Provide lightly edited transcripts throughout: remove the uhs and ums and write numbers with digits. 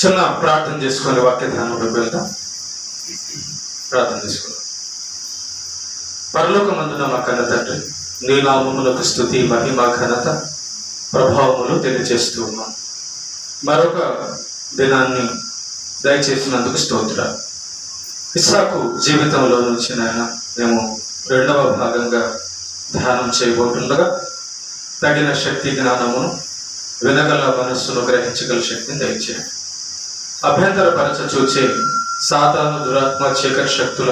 చిన్న ప్రార్థన చేసుకొని వాక్య ధ్యానంలోకి వెళ్తాం. ప్రార్థన చేసుకుందాం. పరలోకమందున మా కన్న తండ్రి, నీ నామమునకు స్తుతి, మహిమ, ఘనత, ప్రభావములు తెలియజేస్తూ ఉన్నాం. మరొక దినాన్ని దయచేసినందుకు స్తోత్రాలు. ఇస్సాకు జీవితంలో నుంచి నాయన మేము రెండవ భాగంగా ధ్యానం చేయబోతుండగా తగిన శక్తి, జ్ఞానమును, వినగల మనస్సును, గ్రహించగల శక్తిని దయచేయండి. అభ్యంతరపరచ చూచే సాతాను, దురాత్మ, చీకటి శక్తుల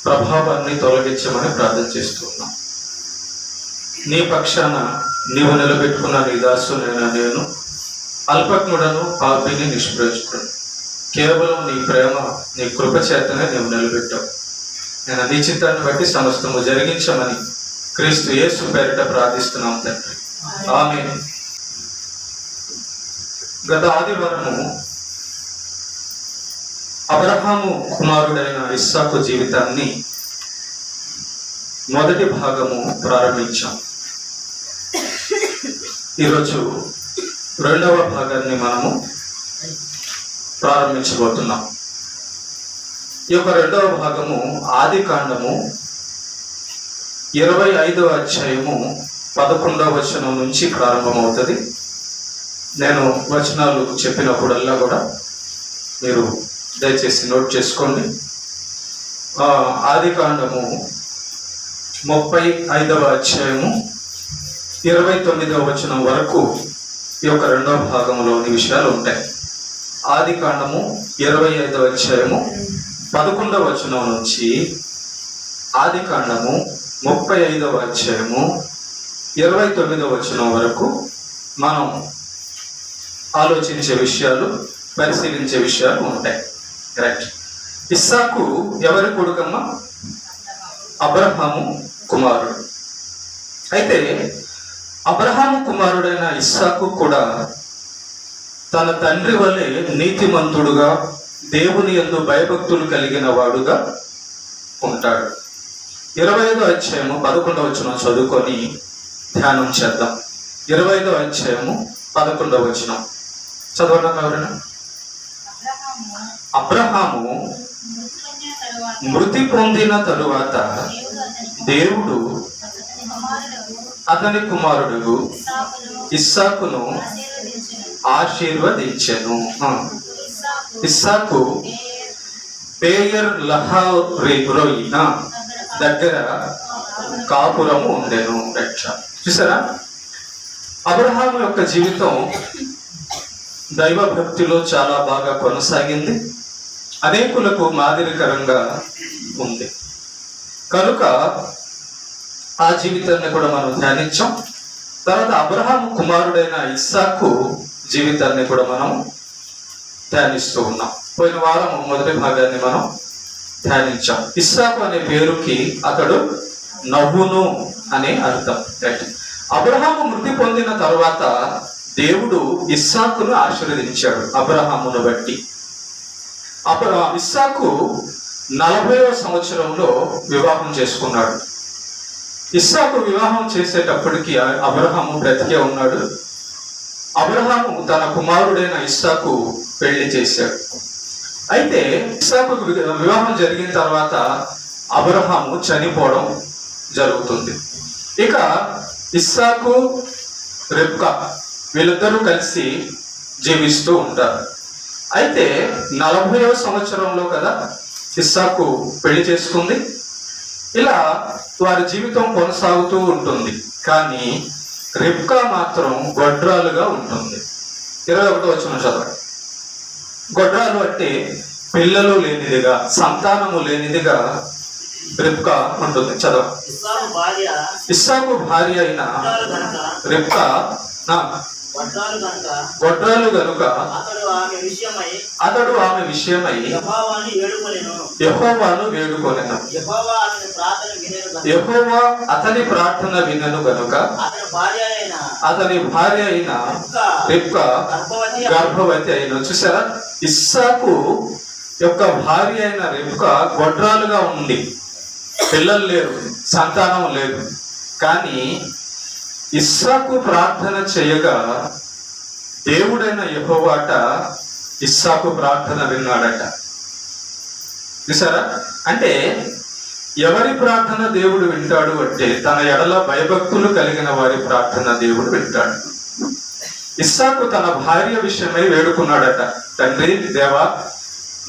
ప్రభావాన్ని తొలగించమని ప్రార్థన చేస్తున్నాం. నీ పక్షాన నీవు నిలబెట్టుకున్న నీ దాసునైనా నేను అల్పజ్ఞుడను, పాపిని, నిష్ప్రయోజకుడను. కేవలం నీ ప్రేమ, నీ కృప చేతనే నీవు నిలబెట్టావు. నేను నీ చిత్తాన్ని బట్టి సమస్తము జరిగించమని క్రీస్తు యేసు పేరిట ప్రార్థిస్తున్నాం తండ్రి, ఆమేన్. గత ఆదివారము అబ్రహాము కుమారుడైన ఇస్సాకు జీవితాన్ని మొదటి భాగము ప్రారంభించాం. ఈరోజు రెండవ భాగాన్ని మనము ప్రారంభించబోతున్నాం. ఈ యొక్క రెండవ భాగము ఆది కాండము 25వ అధ్యాయము 11వ వచనం నుంచి ప్రారంభమవుతుంది. నేను వచనాలు చెప్పినప్పుడల్లా కూడా మీరు దయచేసి నోట్ చేసుకోండి. ఆది కాండము 35వ అధ్యాయము 29వ వచనం వరకు ఈ యొక్క రెండవ భాగంలోని విషయాలు ఉంటాయి. ఆది కాండము 25వ అధ్యాయము 11వ వచనం నుంచి ఆది కాండము 35వ అధ్యాయము 29వ వచనం వరకు మనం ఆలోచించే విషయాలు, పరిశీలించే విషయాలు ఉంటాయి. కరెక్ట్. ఇస్సాకు ఎవరి కొడుకమ్మ? అబ్రహాము కుమారుడు. అయితే అబ్రహాము కుమారుడైన ఇస్సాకు కూడా తన తండ్రి వలె నీతిమంతుడుగా, దేవుని యందు భయభక్తులు కలిగిన వాడుగా ఉంటాడు. 25వ అధ్యాయము 11వ వచనం చదువుకొని ధ్యానం చేద్దాం. 25వ అధ్యాయము 11వ వచనం చదవడం ఎవరైనా? అబ్రహాము మృతి పొందిన తరువాత దేవుడు అతని కుమారుడు ఇస్సాకును ఆశీర్వదించెను. ఇస్సాకు పేయర్ లహారోయిన దగ్గర కాపురము ఉండెను. చూసారా, అబ్రహాము యొక్క జీవితం దైవ భక్తిలో చాలా బాగా కొనసాగింది. అనేకులకు మాదిరికరంగా ఉంది. కనుక ఆ జీవితాన్ని కూడా మనం ధ్యానించాం. తర్వాత అబ్రహాము కుమారుడైన ఇస్సాకు జీవితాన్ని కూడా మనం ధ్యానిస్తూ ఉన్నాం. పోయిన వారం మొదటి భాగాన్ని మనం ధ్యానించాం. ఇస్సాకు అనే పేరుకి అతడు నవ్వును అనే అర్థం. అబ్రహాము మృతి పొందిన తర్వాత దేవుడు ఇస్సాకును ఆశీర్వదించాడు అబ్రహామును బట్టి. ఇస్సాకు 40వ సంవత్సరంలో వివాహం చేసుకున్నాడు. ఇస్సాకు వివాహం చేసేటప్పటికి అబ్రహాము బ్రతికే ఉన్నాడు. అబ్రహాము తన కుమారుడైన ఇస్సాకు పెళ్లి చేశాడు. అయితే ఇస్సాకు వివాహం జరిగిన తర్వాత అబ్రహాము చనిపోవడం జరుగుతుంది. ఇక ఇస్సాకు, రెబ్కా వీళ్ళిద్దరూ కలిసి జీవిస్తూ ఉంటారు. అయితే 40వ సంవత్సరంలో కదా ఇస్సాకు పెళ్లి చేసుకుంది. ఇలా వారి జీవితం కొనసాగుతూ ఉంటుంది. కానీ రెబ్కా మాత్రం గొడ్రాలుగా ఉంటుంది. 21వ వచనం చదవండి. గొడ్రాలు అంటే పిల్లలు లేనిదిగా, సంతానము లేనిదిగా రెబ్కా ఉంటుంది. చదవ. ఇస్సాకు భార్య అయిన రెబ్కా గొడ్రాలు గనుక అతడు ఆమె విషయమై యెహోవాను వేడుకొనెను. యెహోవా అతని ప్రార్థన వినెను గనుక అతని భార్య అయిన రెబ్కా గర్భవతి అయిన. చూసారా, ఇస్సాకు యొక్క భార్య అయిన రెబ్కా గొడ్రాలుగా ఉంది. పిల్లలు లేరు, సంతానం లేదు. కానీ ఇస్సాకు ప్రార్థన చేయగా దేవుడైన యెహోవాట ఇస్సాకు ప్రార్థన విన్నాడట. చూసారా? అంటే ఎవరి ప్రార్థన దేవుడు వింటాడు అంటే తన ఎడల భయభక్తులు కలిగిన వారి ప్రార్థన దేవుడు వింటాడు. ఇస్సాకు తన భార్య విషయమై వేడుకున్నాడట. తండ్రి, దేవా,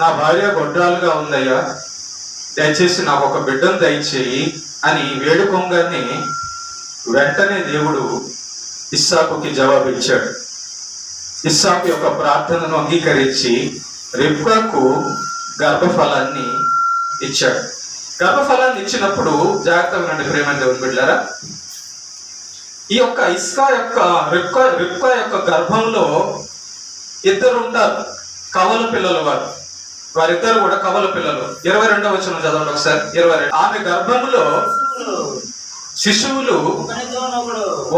నా భార్య గొడ్రాలుగా ఉందయ్యా, దయచేసి నాకు ఒక బిడ్డను దయచేయి అని వేడుకోగానే వెంటనే దేవుడు ఇస్సాకుకి జవాబు ఇచ్చాడు. ఇస్సాకు యొక్క ప్రార్థనను అంగీకరించి రిబ్కాకు గర్భఫలాన్ని ఇచ్చాడు. గర్భఫలాన్ని ఇచ్చినప్పుడు జాగ్రత్తగా ఉండండి ప్రేమ దేవుని బిడ్డలారా. ఈ యొక్క రిబ్కా యొక్క గర్భంలో ఇద్దరు ఉంటారు, కవల పిల్లలు. వారిద్దరు కూడా కవల పిల్లలు. 22వ వచనం చదవండి ఒకసారి. 22. ఆమె గర్భంలో శిశువులు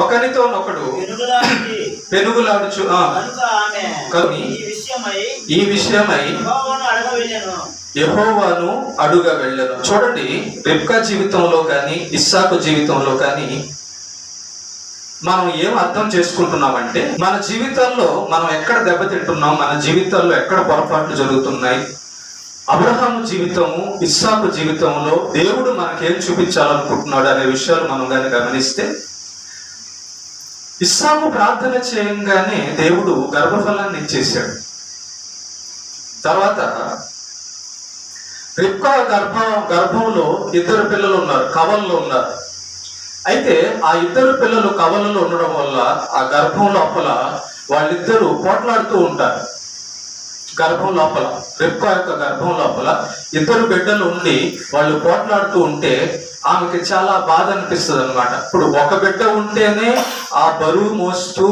ఒకనితోనొకడు పెనుగులాడుచు ఈ విషయమై యెహోవాను అడుగ వెళ్ళను. చూడండి, రిబ్కా జీవితంలో కానీ ఇస్సాకు జీవితంలో కానీ మనం ఏం అర్థం చేసుకుంటున్నామంటే మన జీవితాల్లో మనం ఎక్కడ దెబ్బతింటున్నాం, మన జీవితాల్లో ఎక్కడ పొరపాట్లు జరుగుతున్నాయి. అబ్రహాము జీవితము, ఇస్సాకు జీవితంలో దేవుడు మనకేం చూపించాలనుకుంటున్నాడు అనే విషయాలు మనం కానీ గమనిస్తే, ఇస్సాకు ప్రార్థన చేయంగానే దేవుడు గర్భఫలాన్ని ఇచ్చేశాడు. తర్వాత రిబ్కా గర్భంలో ఇద్దరు పిల్లలు ఉన్నారు, కవల్లో ఉన్నారు. అయితే ఆ ఇద్దరు పిల్లలు కవలలో ఉండడం వల్ల ఆ గర్భం లోపల వాళ్ళిద్దరూ పోట్లాడుతూ ఉంటారు. గర్భం లోపల, రిబ్కా యొక్క గర్భం లోపల ఇద్దరు బిడ్డలు ఉండి వాళ్ళు పోట్లాడుతూ ఉంటే ఆమెకి చాలా బాధ అనిపిస్తుంది అనమాట. ఇప్పుడు ఒక బిడ్డ ఉంటేనే ఆ బరువు మోస్తూ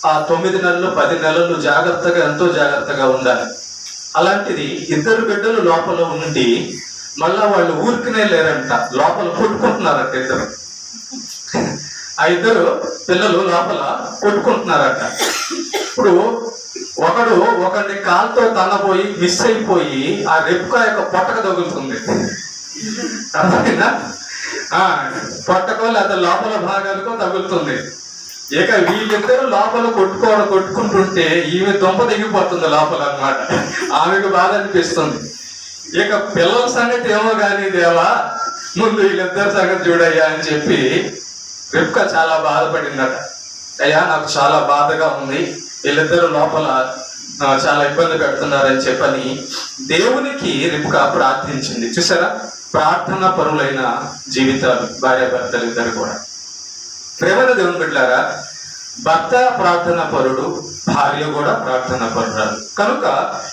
ఆ 9 నెలలు 10 నెలలు జాగ్రత్తగా, ఎంతో జాగ్రత్తగా ఉండాలి. అలాంటిది ఇద్దరు బిడ్డలు లోపల ఉండి మళ్ళా వాళ్ళు ఊరికనే లేరంట, లోపల కొట్టుకుంటున్నారంట. ఆ ఇద్దరు పిల్లలు లోపల కొట్టుకుంటున్నారట. ఇప్పుడు ఒకరిని కాలుతో తన్నబోయి మిస్ అయిపోయి ఆ రిబ్కా యొక్క పొట్టక తగులుతుంది. అర్థమైందా? పొట్టకో లేదా లోపల భాగాలకో తగులుతుంది. ఇక వీళ్ళిద్దరు లోపల కొట్టుకుంటుంటే ఈమె దొంప దిగిపోతుంది లోపల అన్నమాట. ఆమెకు బాధ అనిపిస్తుంది. ఇక పిల్లల సంగతి ఏమో కానీ దేవా, ముందు వీళ్ళిద్దరి సంగతి చూడయ్యా అని చెప్పి రిబ్కా చాలా బాధపడిందట. అయ్యా, నాకు చాలా బాధగా ఉంది, వీళ్ళిద్దరు లోపల చాలా ఇబ్బంది పెడుతున్నారని చెప్పని దేవునికి రిబ్కా ప్రార్థించింది. చూసారా? ప్రార్థన పరులైన జీవితాలు భార్యాభర్తలు ఇద్దరు కూడా. ప్రేమల దేవుని బిడ్డలారా, భర్త ప్రార్థన పరుడు, భార్య కూడా ప్రార్థన పరురాలు. కనుక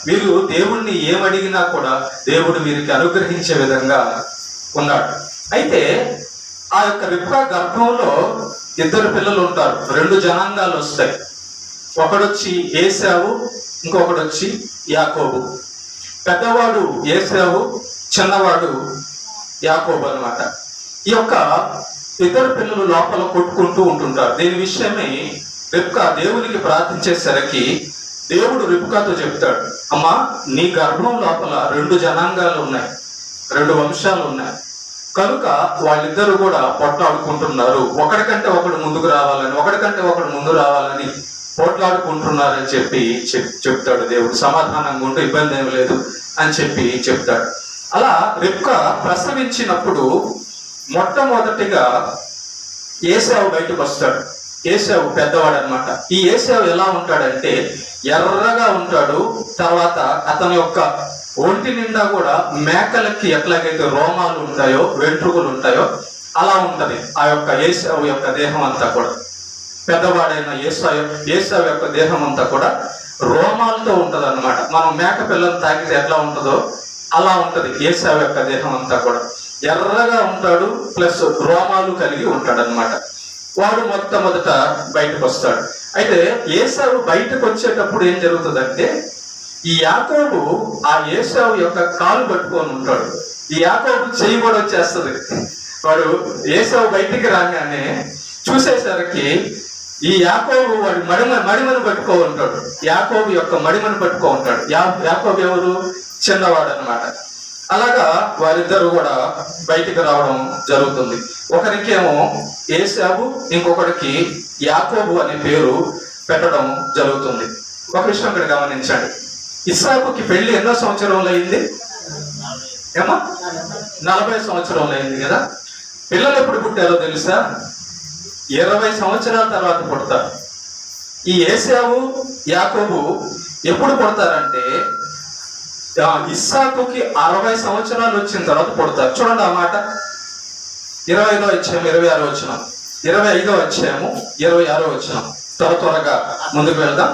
వీరు దేవుణ్ణి ఏమడిగినా కూడా దేవుడు వీరికి అనుగ్రహించే విధంగా ఉన్నాడు. అయితే ఆ యొక్క రిబ్కా గర్భంలో ఇద్దరు పిల్లలు ఉంటారు, 2 జనాంగాలు వస్తాయి. ఒకడొచ్చి ఏశావు, ఇంకొకడు వచ్చి యాకోబు. పెద్దవాడు ఏశావు, చిన్నవాడు యాకోబు అన్నమాట. ఈ యొక్క ఇద్దరు పిల్లలు లోపల కొట్టుకుంటూ ఉంటుంటారు. దీని విషయమై రిబ్కా దేవునికి ప్రార్థించేసరికి దేవుడు రిబ్కాతో చెప్తాడు, అమ్మా, నీ గర్భం లోపల 2 జనాంగాలు ఉన్నాయి, 2 వంశాలు ఉన్నాయి. కనుక వాళ్ళిద్దరూ కూడా పోట్లాడుకుంటున్నారు. ఒకడికంటే ఒకడు ముందుకు రావాలని పోట్లాడుకుంటున్నారని చెప్పి చెప్తాడు దేవుడు. సమాధానంగా ఉంటూ ఇబ్బంది ఏమి లేదు అని చెప్పి చెప్తాడు. అలా రిబ్కా ప్రసవించినప్పుడు మొట్టమొదటిగా ఏశావు బయటకు వస్తాడు. ఏశావు పెద్దవాడు అనమాట. ఈ ఏశావు ఎలా ఉంటాడంటే ఎర్రగా ఉంటాడు. తర్వాత అతని యొక్క ఒంటి నిండా కూడా మేకలకి ఎట్లాగైతే రోమాలు ఉంటాయో, వెంట్రుకలు ఉంటాయో అలా ఉంటది ఆ యొక్క ఏశావు యొక్క దేహం అంతా కూడా. పెద్దవాడైన ఏశావు యొక్క దేహం అంతా కూడా రోమాలతో ఉంటది అన్నమాట. మనం మేక పిల్లలు తాకితే ఎట్లా ఉంటుందో అలా ఉంటది ఏశావు యొక్క దేహం అంతా కూడా. ఎర్రగా ఉంటాడు, ప్లస్ రోమాలు కలిగి ఉంటాడు అనమాట. వాడు మొట్టమొదట బయటకు వస్తాడు. అయితే ఏశావు బయటకు వచ్చేటప్పుడు ఏం జరుగుతుందంటే, ఈ యాకోబు ఆ ఏశావు యొక్క కాలు పట్టుకొని ఉంటాడు. ఈ యాకోబు చెయ్యి కూడా వచ్చేస్తుంది. వాడు ఏశావు బయటికి రాగానే చూసేసరికి ఈ యాకోబు వాడి మడిమను పట్టుకో ఉంటాడు. యాకోబు యొక్క మడిమను పట్టుకో ఉంటాడు. యాకోబు ఎవరు? చిన్నవాడు అనమాట. అలాగా వారిద్దరు కూడా బయటికి రావడం జరుగుతుంది. ఒకరికేమో ఏశావు, ఇంకొకరికి యాకోబు అనే పేరు పెట్టడం జరుగుతుంది. ఒక విషయం ఇక్కడ గమనించండి. ఇస్సాకుకి పెళ్లి ఎన్నో సంవత్సరంలో అయింది? ఏమా 40 సంవత్సరంలో అయింది కదా. పిల్లలు ఎప్పుడు పుట్టారో తెలుసా? 20 సంవత్సరాల తర్వాత పుడతారు. ఈ ఏశావు యాకోబు ఎప్పుడు పుడతారంటే ఇస్సాకుకి 60 సంవత్సరాలు వచ్చిన తర్వాత పుడతారు. చూడండి ఆ మాట 25వ అధ్యాయం 26వ వచనం, 25వ అధ్యాయము 26వ వచనం. త్వరగా ముందుకు వెళ్దాం.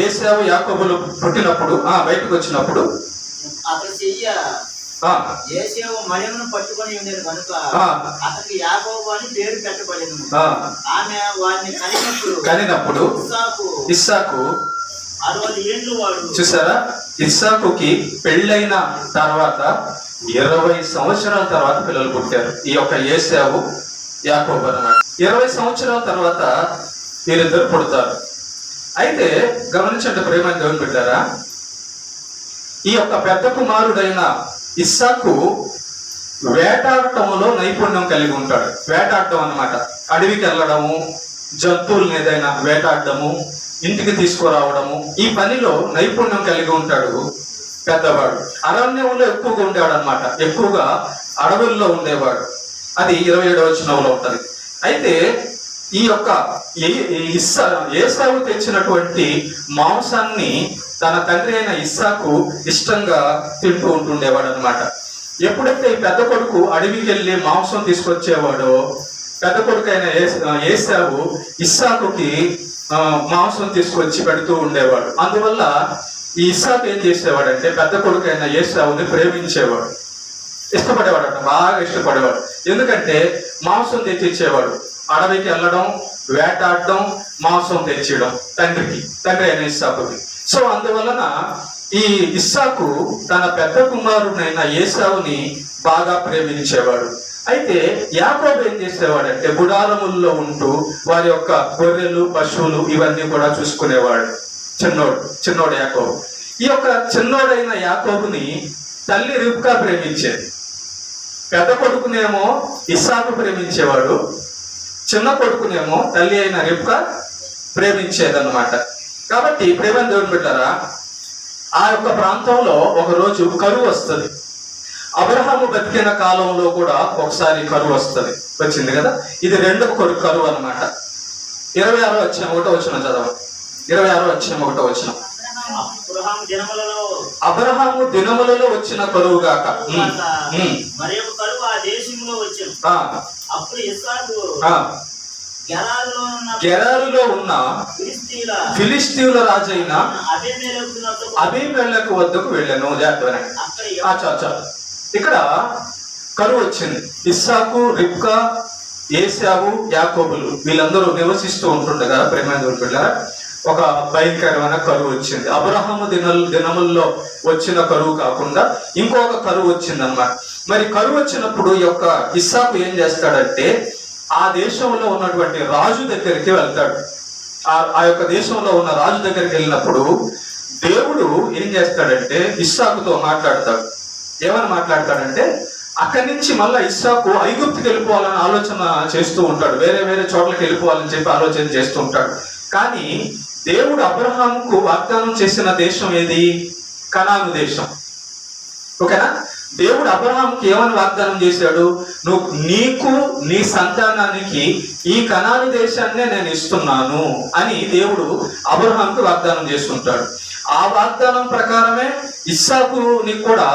ఏశావు యాకోబులు పుట్టినప్పుడు బయటకు వచ్చినప్పుడు పట్టుకొని ఉండేది కనుక అతనికి యాకోబు అని పేరు పెట్టబడింది. ఆమె వారిని కనినప్పుడు ఇస్సాకు 60 ఏళ్ళు వాడు. చూసారా, ఇస్సాకుకి పెళ్ళైన తర్వాత 20 సంవత్సరాల తర్వాత పిల్లలు పుట్టారు. ఈ యొక్క ఏశావు యాకోబు అన్నమాట. 20 సంవత్సరాల తర్వాత వీరిద్దరు పుడతారు. అయితే గమనించండి ప్రేమని దేవుని బిడ్డారా, ఈ యొక్క పెద్ద కుమారుడైన ఇస్సాకు వేటాడటంలో నైపుణ్యం కలిగి ఉంటాడు. వేటాడటం అన్నమాట, అడవికి వెళ్ళడము, జంతువులను ఏదైనా వేటాడటము, ఇంటికి తీసుకురావడము, ఈ పనిలో నైపుణ్యం కలిగి ఉంటాడు పెద్దవాడు. అరణ్యంలో ఎక్కువగా ఉండేవాడు అనమాట, ఎక్కువగా అడవుల్లో ఉండేవాడు. అది 27వ వచనంలో ఉంటది. అయితే ఈ యొక్క ఏశావు తెచ్చినటువంటి మాంసాన్ని తన తండ్రి అయిన ఇస్సాకు ఇష్టంగా తింటూ ఉంటుండేవాడు అనమాట. ఎప్పుడైతే ఈ పెద్ద కొడుకు అడవికి వెళ్ళి మాంసం తీసుకొచ్చేవాడో, పెద్ద కొడుకు అయిన ఏశావు ఇస్సాకుకి మాంసం తీసుకొచ్చి పెడుతూ ఉండేవాడు. అందువల్ల ఈ ఇస్సాకు ఏం చేసేవాడంటే పెద్ద కొడుకు అయిన ఏశావుని ప్రేమించేవాడు, ఇష్టపడేవాడు అంట, బాగా ఇష్టపడేవాడు. ఎందుకంటే మాంసం తెచ్చిచ్చేవాడు. అడవికి వెళ్ళడం, వేటాడడం, మాంసం తెచ్చేయడం తండ్రి అయిన ఇస్సాకుకి. సో అందువలన ఈ ఇస్సాకు తన పెద్ద కుమారుడైన ఏశావుని బాగా ప్రేమించేవాడు. అయితే యాకోబు ఏం చేసేవాడంటే గుడారముల్లో ఉంటూ వారి యొక్క గొర్రెలు, పశువులు ఇవన్నీ కూడా చూసుకునేవాడు. చిన్నోడు యాకోబు. ఈ యొక్క చిన్నోడైన యాకోబుని తల్లి రిబ్కా ప్రేమించేది. పెద్ద కొడుకునేమో ఇస్సాకు ప్రేమించేవాడు, చిన్న కొడుకునేమో తల్లి అయిన రిబ్కా ప్రేమించేదన్నమాట. కాబట్టి ప్రేమని దేవుని బిడ్డారా, ఆ యొక్క ప్రాంతంలో ఒక రోజు కరువు వస్తుంది. అబ్రహాము బతికిన కాలంలో కూడా ఒకసారి కరువు వచ్చింది కదా. ఇది రెండవ కరువు అన్నమాట. 26వ అధ్యాయం 1వ వచనం చదవండి. 26వ అధ్యాయం 1వ వచనం. అబ్రహాము దినములలో వచ్చిన కరువు గాక గెరారులో ఉన్న ఫిలిస్తీయుల రాజైన అబీమెలెకు వద్దకు వెళ్ళాను. జాగ్రత్త. ఇక్కడ కరువు వచ్చింది. ఇస్సాకు, రిబ్కా, ఏశావు, యాకోబులు వీళ్ళందరూ నివసిస్తూ ఉంటుండగా ప్రేమైన పిల్లరా ఒక భయంకరమైన కరువు వచ్చింది. అబ్రహాము దినముల్లో వచ్చిన కరువు కాకుండా ఇంకొక కరువు వచ్చింది అన్నమాట. మరి కరువు వచ్చినప్పుడు ఈ యొక్క ఇస్సాకు ఏం చేస్తాడంటే ఆ దేశంలో ఉన్నటువంటి రాజు దగ్గరికి వెళ్తాడు. ఆ యొక్క దేశంలో ఉన్న రాజు దగ్గరికి వెళ్ళినప్పుడు దేవుడు ఏం చేస్తాడంటే ఇస్సాకుతో మాట్లాడతాడు. ఏమని మాట్లాడతాడంటే అక్కడి నుంచి మళ్ళా ఇస్సాకు ఐగుప్తుకి వెళ్ళిపోవాలని ఆలోచన చేస్తూ ఉంటాడు. వేరే వేరే చోట్లకి వెళ్ళిపోవాలని చెప్పి ఆలోచన చేస్తూ ఉంటాడు. కానీ దేవుడు అబ్రహాముకు వాగ్దానం చేసిన దేశం ఏది? కనాను దేశం. ఓకేనా? దేవుడు అబ్రహాముకి ఏమని వాగ్దానం చేశాడు? నీకు నీ సంతానానికి ఈ కనాను దేశాన్నే నేను ఇస్తున్నాను అని దేవుడు అబ్రహాముకు వాగ్దానం చేస్తుంటాడు. ఆ వాగ్దానం ప్రకారమే ఇస్సాకుని కూడా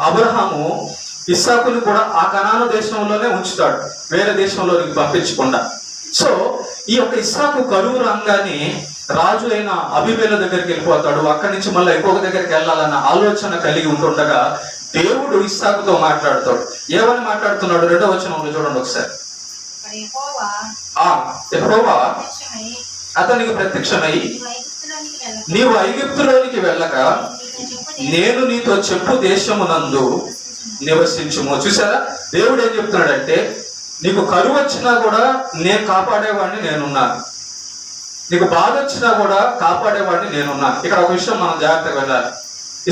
అబ్రహాము ఇస్సాకుని కూడా ఆ కనాను దేశంలోనే ఉంచుతాడు, వేరే దేశంలోనికి పంపించకుండా. సో ఈ యొక్క ఇస్సాకు కరువు రంగాన్ని రాజు అయిన అబీమెల దగ్గరికి వెళ్ళిపోతాడు. అక్కడి నుంచి మళ్ళీ ఇంకొక దగ్గరికి వెళ్ళాలన్న ఆలోచన కలిగి ఉంటుండగా దేవుడు ఇస్సాకుతో మాట్లాడతాడు. ఏమని మాట్లాడుతున్నాడు? 2వ వచనంలో చూడండి ఒకసారి. యెహోవా అతనికి ప్రత్యక్షమై నీవు ఐగుప్తులోనికి వెళ్ళక నేను నీతో చెప్పు దేశమునందు నివసించుము. చూసారా, దేవుడు ఏం చెప్తున్నాడంటే నీకు కరువు వచ్చినా కూడా నేను కాపాడేవాడిని నేనున్నాను, నీకు బాధ వచ్చినా కూడా కాపాడేవాడిని నేనున్నాను. ఇక్కడ ఒక విషయం మనం జాగ్రత్తగా వెళ్ళాలి.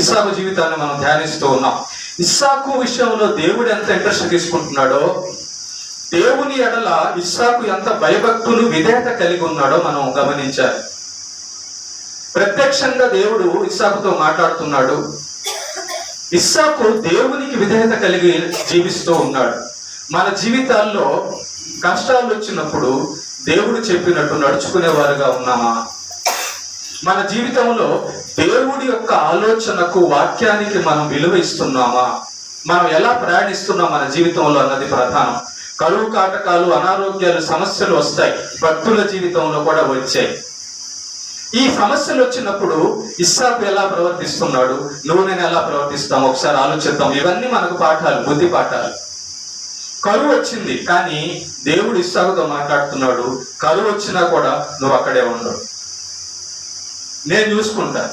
ఇస్సాకు జీవితాన్ని మనం ధ్యానిస్తూ ఉన్నాం. ఇస్సాకు విషయంలో దేవుడు ఎంత ఇంట్రెస్ట్ తీసుకుంటున్నాడో, దేవుని ఎడల ఇస్సాకు ఎంత భయభక్తులు విధేయత కలిగి ఉన్నాడో మనం గమనించాలి. ప్రత్యక్షంగా దేవుడు ఇస్సాకుతో మాట్లాడుతున్నాడు. ఇస్సాకు దేవునికి విధేయత కలిగి జీవిస్తూ ఉన్నాడు. మన జీవితాల్లో కష్టాలు వచ్చినప్పుడు దేవుడు చెప్పినట్టు నడుచుకునేవారుగా ఉన్నామా? మన జీవితంలో దేవుడి యొక్క ఆలోచనకు, వాక్యానికి మనం విలువ ఇస్తున్నామా? మనం ఎలా ప్రయాణిస్తున్నాం మన జీవితంలో అన్నది ప్రధానం. కరువు కాటకాలు, అనారోగ్యాలు, సమస్యలు వస్తాయి. భక్తుల జీవితంలో కూడా వచ్చాయి. ఈ సమస్యలు వచ్చినప్పుడు ఇస్సాకు ఎలా ప్రవర్తిస్తున్నాడు, నువ్వు నేను ఎలా ప్రవర్తిస్తాం ఒకసారి ఆలోచిద్దాం. ఇవన్నీ మనకు పాఠాలు, బుద్ధి పాఠాలు. కరువు వచ్చింది, కానీ దేవుడు ఇస్సాకుతో మాట్లాడుతున్నాడు, కరువు వచ్చినా కూడా నువ్వు అక్కడే ఉండవు, నేను చూసుకుంటా,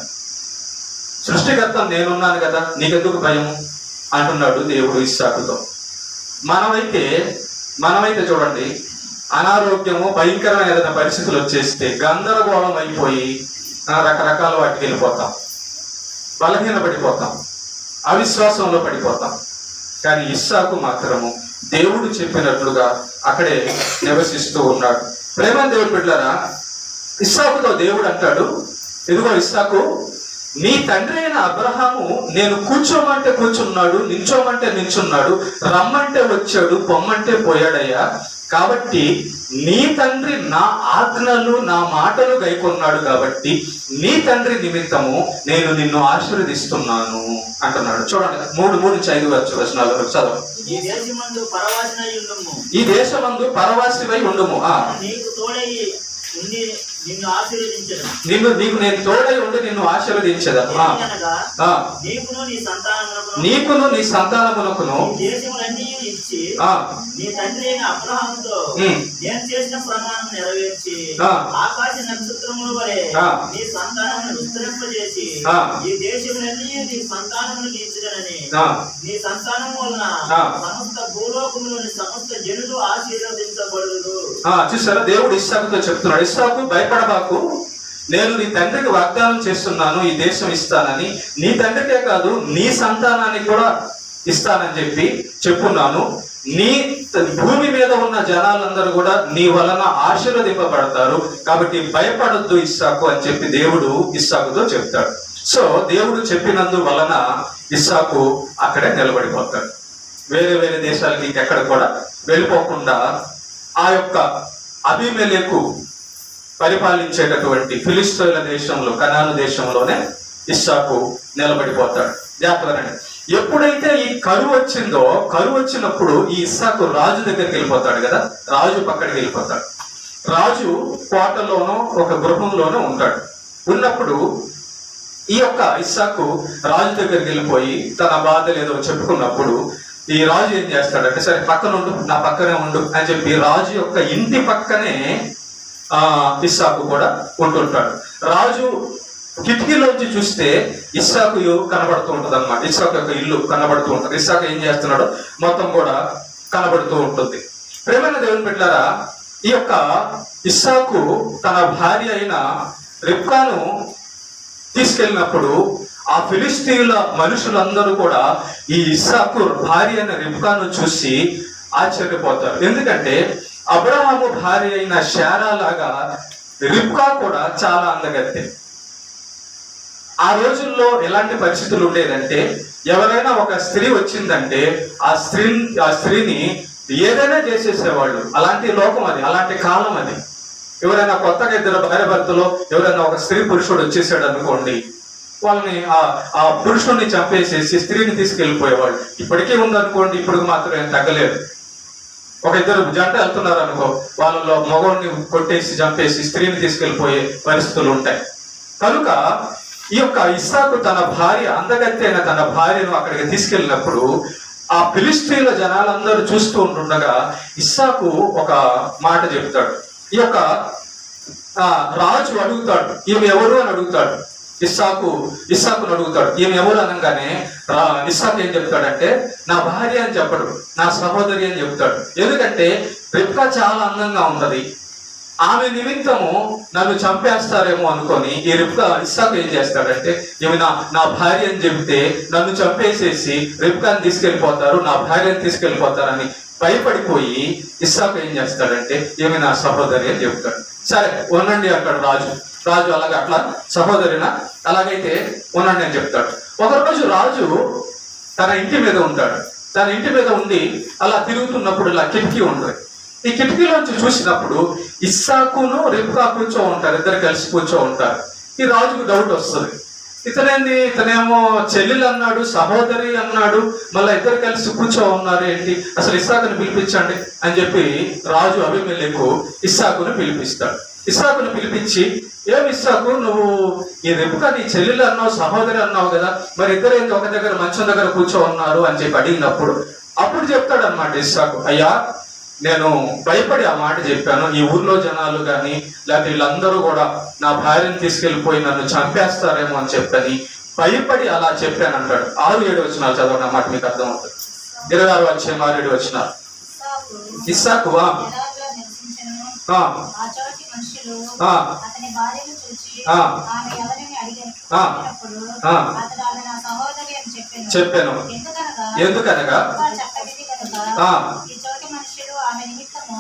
సృష్టికర్త నేనున్నాను కదా, నీకెందుకు భయం అంటున్నాడు దేవుడు ఇస్సాకుతో. మనమైతే చూడండి, అనారోగ్యము, భయంకరమైన ఏదైనా పరిస్థితులు వచ్చేస్తే గందరగోళం అయిపోయి రకరకాల వాటికి వెళ్ళిపోతాం, బలహీన పడిపోతాం, అవిశ్వాసంలో పడిపోతాం. కానీ ఇస్సాకు మాత్రము దేవుడు చెప్పినట్లుగా అక్కడే నివసిస్తూ ఉన్నాడు. ప్రేమ దేవుడు బిడ్డలారా, ఇస్సాకుతో దేవుడు అంటాడు, ఇదిగో ఇస్సాకు, నీ తండ్రి అయిన అబ్రహాము నేను కూర్చోమంటే కూర్చున్నాడు, నించోమంటే నించున్నాడు, రమ్మంటే వచ్చాడు, పొమ్మంటే పోయాడయ్యా. కాబట్టి నీ తండ్రి నా ఆజ్ఞలు, నా మాటలు గైకొన్నాడు, కాబట్టి నీ తండ్రి నిమిత్తము నేను నిన్ను ఆశీర్వదిస్తున్నాను అంటున్నాడు. చూడండి, 3-5 వచనాలు చదవ. ఈ దేశమందు పరవాసివై ఉండుము, నీకు తోడై ఉండి నిన్ను ఆశీర్వదించను, నీకు నేను తోడై ఉండి నిన్ను ఆశీర్వదించదను. నీకును నీ సంతానమునకును దేశములన్నీ ఇచ్చి నీ తండ్రి అయిన అబ్రహాముతో నేను చేసిన ప్రమాణం నెరవేర్చి ఆకాశ నక్షత్రముల వలె నీ సంతానమును విస్తరింపజేసి ఈ దేశములన్నీ నీ సంతానమును ఇచ్చిదనని, నీ సంతానం వలన సమస్త భూలోకములోని సమస్త జనులు ఆశీర్వదించబడుదురు. చూసారా, దేవుడు ఇస్సాకుతో చెప్తున్నాడు, ఇస్సాకు భయపడబాకు, నేను నీ తండ్రికి వాగ్దానం చేస్తున్నాను, ఈ దేశం ఇస్తానని, నీ తండ్రికే కాదు నీ సంతానానికి కూడా ఇస్తానని చెప్పి చెప్పున్నాను. నీ భూమి మీద ఉన్న జనాలందరూ కూడా నీ వలన ఆశీర్వదింపబడతారు, కాబట్టి భయపడొద్దు ఇస్సాకు అని చెప్పి దేవుడు ఇస్సాకుతో చెప్తాడు. సో దేవుడు చెప్పినందు వలన ఇస్సాకు అక్కడే నిలబడిపోతాడు. వేరే దేశాలకి ఇంకెక్కడ కూడా వెళ్ళిపోకుండా ఆ యొక్క అబీమెలెకు పరిపాలించేటటువంటి ఫిలిష్తీయుల దేశంలో, కనాను దేశంలోనే ఇస్సాకు నిలబడిపోతాడు. జాగ్రత్తగా, ఎప్పుడైతే ఈ కరువు వచ్చిందో, కరువు వచ్చినప్పుడు ఈ ఇస్సాకు రాజు దగ్గరికి వెళ్ళిపోతాడు కదా, రాజు పక్కడికి వెళ్ళిపోతాడు. రాజు కోటలోనో ఒక గృహంలోనో ఉంటాడు. ఉన్నప్పుడు ఈ యొక్క ఇస్సాకు రాజు దగ్గరికి వెళ్ళిపోయి తన బాధలు ఏదో చెప్పుకున్నప్పుడు ఈ రాజు ఏం చేస్తాడంటే, సరే పక్కన ఉండు, నా పక్కనే ఉండు అని చెప్పి రాజు యొక్క ఇంటి పక్కనే ఇస్సాకు కూడా ఉంటుంటాడు. రాజు కిటికీలోంచి చూస్తే ఇస్సాకు కనబడుతూ ఉంటుంది అన్నమాట. ఇస్సాకు యొక్క ఇల్లు కనబడుతూ ఉంటుంది. ఇస్సాకు ఏం చేస్తున్నాడో మొత్తం కూడా కనబడుతూ ఉంటుంది. ప్రేమైన దేవుని బిడ్డలారా, ఈ యొక్క ఇస్సాకు తన భార్య అయిన రిబ్కాను తీసుకెళ్ళినప్పుడు ఆ ఫిలిష్తీయుల మనుషులందరూ కూడా ఈ ఇస్సాకు భార్య అయిన రిబ్కాను చూసి ఆశ్చర్యపోతారు. ఎందుకంటే అబ్రహాము భార్య అయిన శారా లాగా రిబ్కా కూడా చాలా అందగత్తె. ఆ రోజుల్లో ఎలాంటి పరిస్థితులు ఉండేదంటే, ఎవరైనా ఒక స్త్రీ వచ్చిందంటే ఆ స్త్రీని ఏదైనా చేసేసేవాళ్ళు. అలాంటి లోకం అది, అలాంటి కాలం అది. ఎవరైనా కొత్తగా ఇద్దరు భార్య భర్తలో ఎవరైనా ఒక స్త్రీ పురుషుడు వచ్చేసాడు అనుకోండి, వాళ్ళని ఆ పురుషుడిని చంపేసేసి స్త్రీని తీసుకెళ్ళిపోయేవాళ్ళు. ఇప్పటికీ ఉందనుకోండి, ఇప్పుడు మాత్రం ఏం తగ్గలేదు. ఒక ఇద్దరు జంట వెళ్తున్నారు అనుకో, వాళ్ళలో మగవాడిని కొట్టేసి చంపేసి స్త్రీని తీసుకెళ్ళిపోయే పరిస్థితులు ఉంటాయి. కనుక ఈ యొక్క ఇస్సాకు తన భార్య, అందగత్తె అయిన తన భార్యను అక్కడికి తీసుకెళ్ళినప్పుడు ఆ ఫిలిష్తీయుల జనాలందరూ చూస్తూ ఉంటుండగా ఇస్సాకు ఒక మాట చెప్తాడు. ఈ యొక్క రాజు అడుగుతాడు, ఈమె ఎవరు అని అడుగుతాడు. ఇస్సాకును అడుగుతాడు, ఈమె ఎవరు అనగానే ఇస్సాకు ఏం చెప్తాడంటే, నా భార్య అని చెప్పడు, నా సహోదరి అని చెప్తాడు. ఎందుకంటే రిబ్కా చాలా అందంగా ఉంటది, ఆమె నిమిత్తము నన్ను చంపేస్తారేమో అనుకొని ఈ ఇస్సాకు ఏం చేస్తాడంటే, ఈమె నా భార్య అని చెబితే నన్ను చంపేసేసి రిబ్కాని తీసుకెళ్ళిపోతారు, నా భార్యని తీసుకెళ్ళిపోతారని భయపడిపోయి ఇస్సాకు ఏం చేస్తాడంటే, ఈమె నా సహోదరి అని చెప్తాడు. సరే ఉండండి అంటాడు రాజు. రాజు అలాగే అట్లా సహోదరినా అలాగైతే ఉండండి అని చెప్తాడు. ఒకరోజు రాజు తన ఇంటి మీద ఉంటాడు. తన ఇంటి మీద ఉండి అలా తిరుగుతున్నప్పుడు ఇలా కిటికీ ఉంటుంది. ఈ కిటికీలోంచి చూసినప్పుడు ఇస్సాకును రెబ్కా కూర్చో ఉంటారు, ఇద్దరు కలిసి కూర్చో ఉంటారు. ఈ రాజుకు డౌట్ వస్తుంది, ఇతనేంది, ఇతనేమో చెల్లెలు అన్నాడు, సహోదరి అన్నాడు, మళ్ళీ ఇద్దరు కలిసి కూర్చో ఉన్నారు ఏంటి, అసలు ఇస్సాకుని పిలిపించండి అని చెప్పి రాజు అబీమెలెకు ఇస్సాకును పిలిపిస్తాడు. ఇస్సాకును పిలిపించి, ఏమి ఇస్సాకు, నువ్వు ఈ రెబ్కా నీ చెల్లెలు అన్నావు, సహోదరి అన్నావు కదా, మరి ఇద్దరు ఏంటి ఒక దగ్గర మంచం దగ్గర కూర్చో ఉన్నారు అని చెప్పి అడిగినప్పుడు అప్పుడు చెప్తాడు అనమాట ఇస్సాకు, అయ్యా నేను భయపడి ఆ మాట చెప్పాను. ఈ ఊర్లో జనాలు కానీ లేకపోతే వీళ్ళందరూ కూడా నా భార్యను తీసుకెళ్లిపోయి నన్ను చంపేస్తారేమో అని చెప్పని భయపడి అలా చెప్పాను అంటాడు. 6-7 వచనాలు చదవండి, అన్నమాట మీకు అర్థమవుతుంది. 26 అధ్యాయం 6-7 వచనాలు. ఇస్సాకు చెప్పాను, ఎందుకనగా ఆమె నిమిత్తము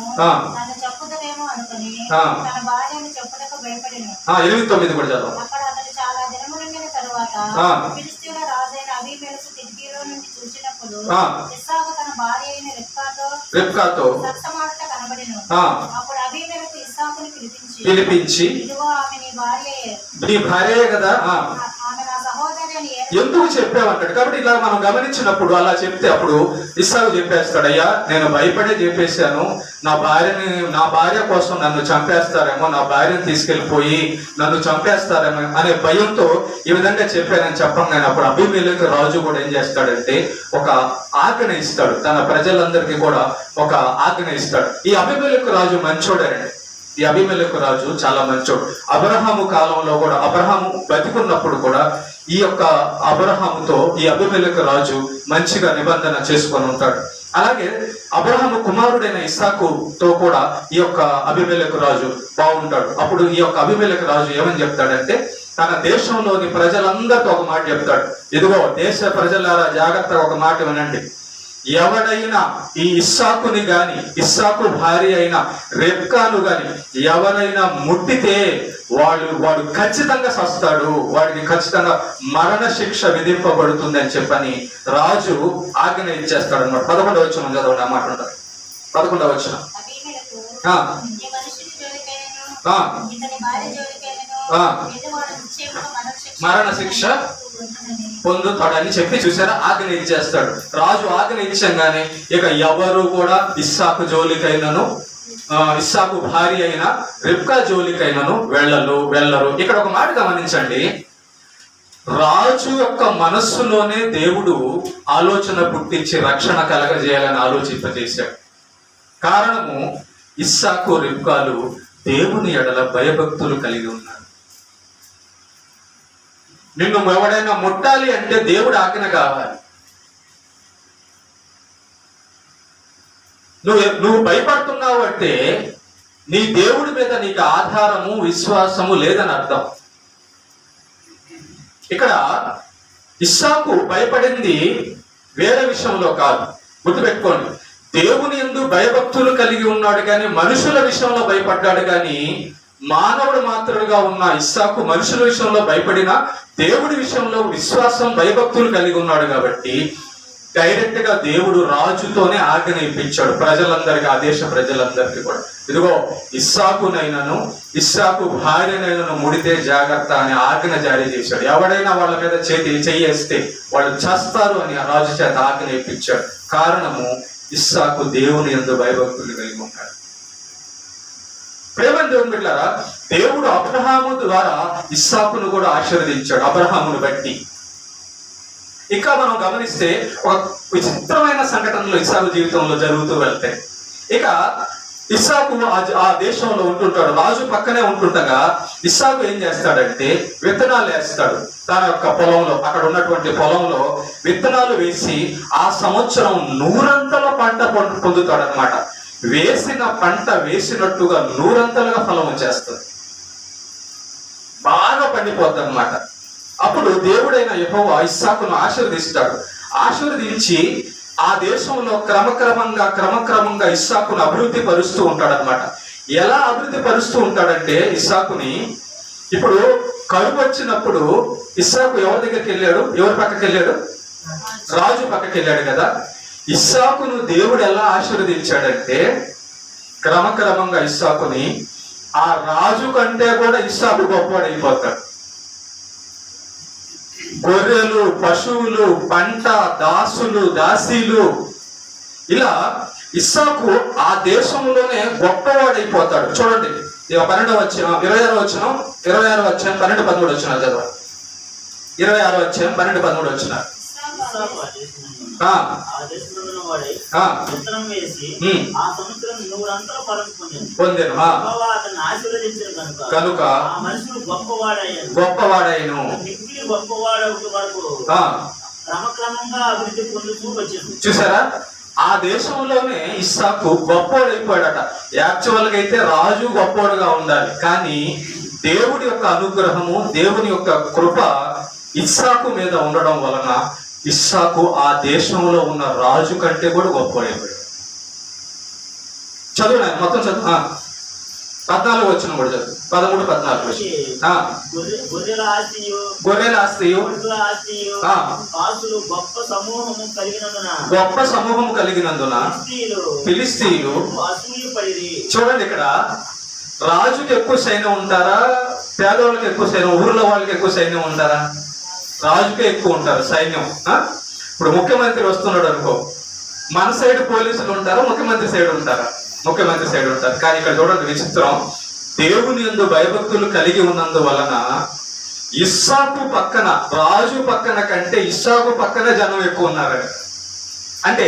నన్ను చంపుదనేమో అనుకుని తన భార్యను చెప్పుటకు భయపడిను. 8-9 కూడా చదవండి. అక్కడ అతడు చాలా దినములుండిన తరువాత ఫిలిష్తీయుల రాజైన అబీమెలెకు కిటికీలో నుండి చూసినప్పుడు ఇస్సాకు తన భార్య అయిన రెబ్కాతో సరసమాడుట కనబడెను. అప్పుడు అబీమెలెకు ఇస్సాకుని పిలిపించి ఇదిగో ఆమె నీ భార్యయే కదా, ఆమె నా సహోదరి అని ఎందుకు చెప్పావంటాడు. కాబట్టి ఇలా మనం గమనించినప్పుడు అలా చెప్తే అప్పుడు ఇస్సాకు చెప్పేస్తాడు, అయ్యా నేను భయపడే చెప్పేశాను, నా భార్య కోసం నన్ను చంపేస్తారేమో, నా భార్యను తీసుకెళ్లిపోయి నన్ను చంపేస్తారేమో అనే భయంతో ఈ విధంగా చెప్పానని చెప్పంగానే అప్పుడు అబీమెలెకు రాజు కూడా ఏం చేస్తాడంటే ఒక ఆజ్ఞ ఇస్తాడు, తన ప్రజలందరికీ కూడా ఒక ఆజ్ఞ ఇస్తాడు. ఈ అబీమెలెకు రాజు మంచోడండి. ఈ అబీమెలెకు రాజు చాలా మంచోడు. అబ్రహాము కాలంలో కూడా, అబ్రహాము బతికున్నప్పుడు కూడా ఈ యొక్క అబ్రహాముతో ఈ అబీమెలెకు రాజు మంచిగా నిబంధన చేసుకొని ఉంటాడు. అలాగే అబ్రహాము కుమారుడైన ఇస్సాకుతో కూడా ఈ యొక్క అబీమెలెకు రాజు బాగుంటాడు. అప్పుడు ఈ యొక్క అబీమెలెకు రాజు ఏమని చెప్తాడంటే తన దేశంలోని ప్రజలందరితో ఒక మాట చెప్తాడు, ఇదిగో దేశ ప్రజలారా జాగ్రత్తగా ఒక మాట వినండి, ఎవడైనా ఈ ఇస్సాకుని గాని ఇస్సాకు భార్య అయిన రెబ్కాను గాని ఎవరైనా ముట్టితే వాడు ఖచ్చితంగా సస్తాడు, వాడికి ఖచ్చితంగా మరణ శిక్ష విధింపబడుతుంది అని చెప్పని రాజు ఆజ్ఞ ఇచ్చేస్తాడు అనమాట. 11వ వచనం చదవండి, ఆ మాట ఉంటారు. 11వ వచనం. మరణ శిక్ష పొందుతాడని చెప్పి చూసారా ఆజ్ఞ ఇచ్చేస్తాడు రాజు. ఆజ్ఞ ఇచ్చంగానే ఇక ఎవరు కూడా ఇస్సాకు జోలికైనను ఇస్సాకు భార్య అయిన రెబ్కా జోలికైనను వెళ్ళరు. ఇక్కడ ఒక మాట గమనించండి, రాజు యొక్క మనస్సులోనే దేవుడు ఆలోచన పుట్టించి రక్షణ కలగజేయాలని ఆలోచింపజేశాడు. కారణము ఇస్సాకు రెబ్కాలు దేవుని ఎడల భయభక్తులు కలిగి ఉన్నారు. నిన్ను ఎవడైనా ముట్టాలి అంటే దేవుడు ఆజ్ఞ కావాలి. నువ్వు భయపడుతున్నావు అంటే నీ దేవుడి మీద నీకు ఆధారము విశ్వాసము లేదని అర్థం. ఇక్కడ ఇస్సాకు భయపడింది వేరే విషయంలో కాదు, గుర్తుపెట్టుకోండి. దేవుని యందు భయభక్తులు కలిగి ఉన్నాడు కానీ మనుషుల విషయంలో భయపడ్డాడు కానీ మానవుడు మాత్రుడుగా ఉన్న ఇస్సాకు మనుషుల విషయంలో భయపడినా దేవుడి విషయంలో విశ్వాసం భయభక్తులు కలిగి ఉన్నాడు కాబట్టి డైరెక్ట్ గా దేవుడు రాజుతోనే ఆజ్ఞ ఇప్పించాడు ప్రజలందరికీ, ఆ దేశ ప్రజలందరికీ కూడా. ఇదిగో ఇస్సాకునైనను ఇస్సాకు భార్యనైనను ముడితే జాగ్రత్త అని ఆజ్ఞ జారీ చేశాడు. ఎవడైనా వాళ్ళ మీద చెయ్యేస్తే వాళ్ళు చేస్తారు అని ఆ రాజు చేత ఆజ్ఞ ఇప్పించాడు. కారణము ఇస్సాకు దేవుని యందు భయభక్తులు కలిగి ఉన్నాడు. ప్రేమ దేవుని బిడ్డలారా, దేవుడు అబ్రహాము ద్వారా ఇస్సాకును కూడా ఆశీర్వదించాడు అబ్రహామును బట్టి. ఇంకా మనం గమనిస్తే ఒక విచిత్రమైన సంఘటనలు ఇస్సాకు జీవితంలో జరుగుతూ వెళ్తాయి. ఇక ఇస్సాకు ఆ దేశంలో ఉంటుంటాడు, రాజు పక్కనే ఉంటుండగా ఇస్సాకు ఏం చేస్తాడంటే విత్తనాలు వేస్తాడు. తన యొక్క పొలంలో, అక్కడ ఉన్నటువంటి పొలంలో విత్తనాలు వేసి ఆ సంవత్సరం 100 పంట పొందుతాడు అనమాట. వేసిన పంట వేసినట్టుగా 100 ఫలం వచ్చేస్తుంది, బాగా పండిపోద్ది అనమాట. అప్పుడు దేవుడైన యెహోవా ఇస్సాకును ఆశీర్వదిస్తాడు. ఆశీర్వదించి ఆ దేశంలో క్రమక్రమంగా ఇస్సాకును అభివృద్ధి పరుస్తూ ఉంటాడు అనమాట. ఎలా అభివృద్ధి పరుస్తూ ఉంటాడంటే ఇస్సాకుని, ఇప్పుడు కరువు వచ్చినప్పుడు ఇస్సాకు ఎవరి దగ్గరికి వెళ్ళాడు? ఎవరి పక్కకి వెళ్ళాడు? రాజు పక్కకి వెళ్ళాడు కదా. ఇస్సాకును దేవుడు ఎలా ఆశీర్వదించాడంటే క్రమక్రమంగా ఇస్సాకుని ఆ రాజు కంటే కూడా ఇస్సాకు గొప్పవాడైపోతాడు. గొర్రెలు, పశువులు, పంట, దాసులు, దాసీలు, ఇలా ఇస్సాకు ఆ దేశంలోనే గొప్పవాడైపోతాడు. చూడండి 12వ అధ్యాయం 26వ వచనం, 26వ అధ్యాయం 12, 13 వచనాలు చదవండి. 26వ అధ్యాయం 12, 13 వచనాలు. కనుక గొప్పవాడైను. చూసారా, ఆ దేశంలోనే ఇస్సాకు గొప్పవాడైపోయాడట. యాక్చువల్ గా అయితే రాజు గొప్పవాడుగా ఉండాలి, కానీ దేవుడి యొక్క అనుగ్రహము, దేవుని యొక్క కృప ఇస్సాకు మీద ఉండడం వలన ఇస్సాకు ఆ దేశంలో ఉన్న రాజు కంటే కూడా గొప్పవాడైపోయాడు. చదువు మొత్తం చదువు. 14 వచనం కూడా చదువు. 13, 14 గొర్రెల ఆస్తియు గొప్ప సమూహము కలిగినందున ఫిలిష్తీయులు. చూడండి, ఇక్కడ రాజుకి ఎక్కువ సైన్యం ఉంటారా, పేదవాళ్ళకి ఎక్కువ సైన్యం, ఊర్లో వాళ్ళకి ఎక్కువ సైన్యం ఉంటారా? రాజుకే ఎక్కువ ఉంటారు సైన్యం. ఇప్పుడు ముఖ్యమంత్రి వస్తున్నాడు అనుకో, మన సైడ్ పోలీసులు ఉంటారా, ముఖ్యమంత్రి సైడ్ ఉంటారా? ముఖ్యమంత్రి సైడ్ ఉంటారు. కానీ ఇక్కడ చూడండి విచిత్రం, దేవుని యందు భయభక్తులు కలిగి ఉన్నందువలన ఇస్సాకు పక్కన, రాజు పక్కన కంటే ఇస్సాకు పక్కన జనం ఎక్కువ ఉన్నారని. అంటే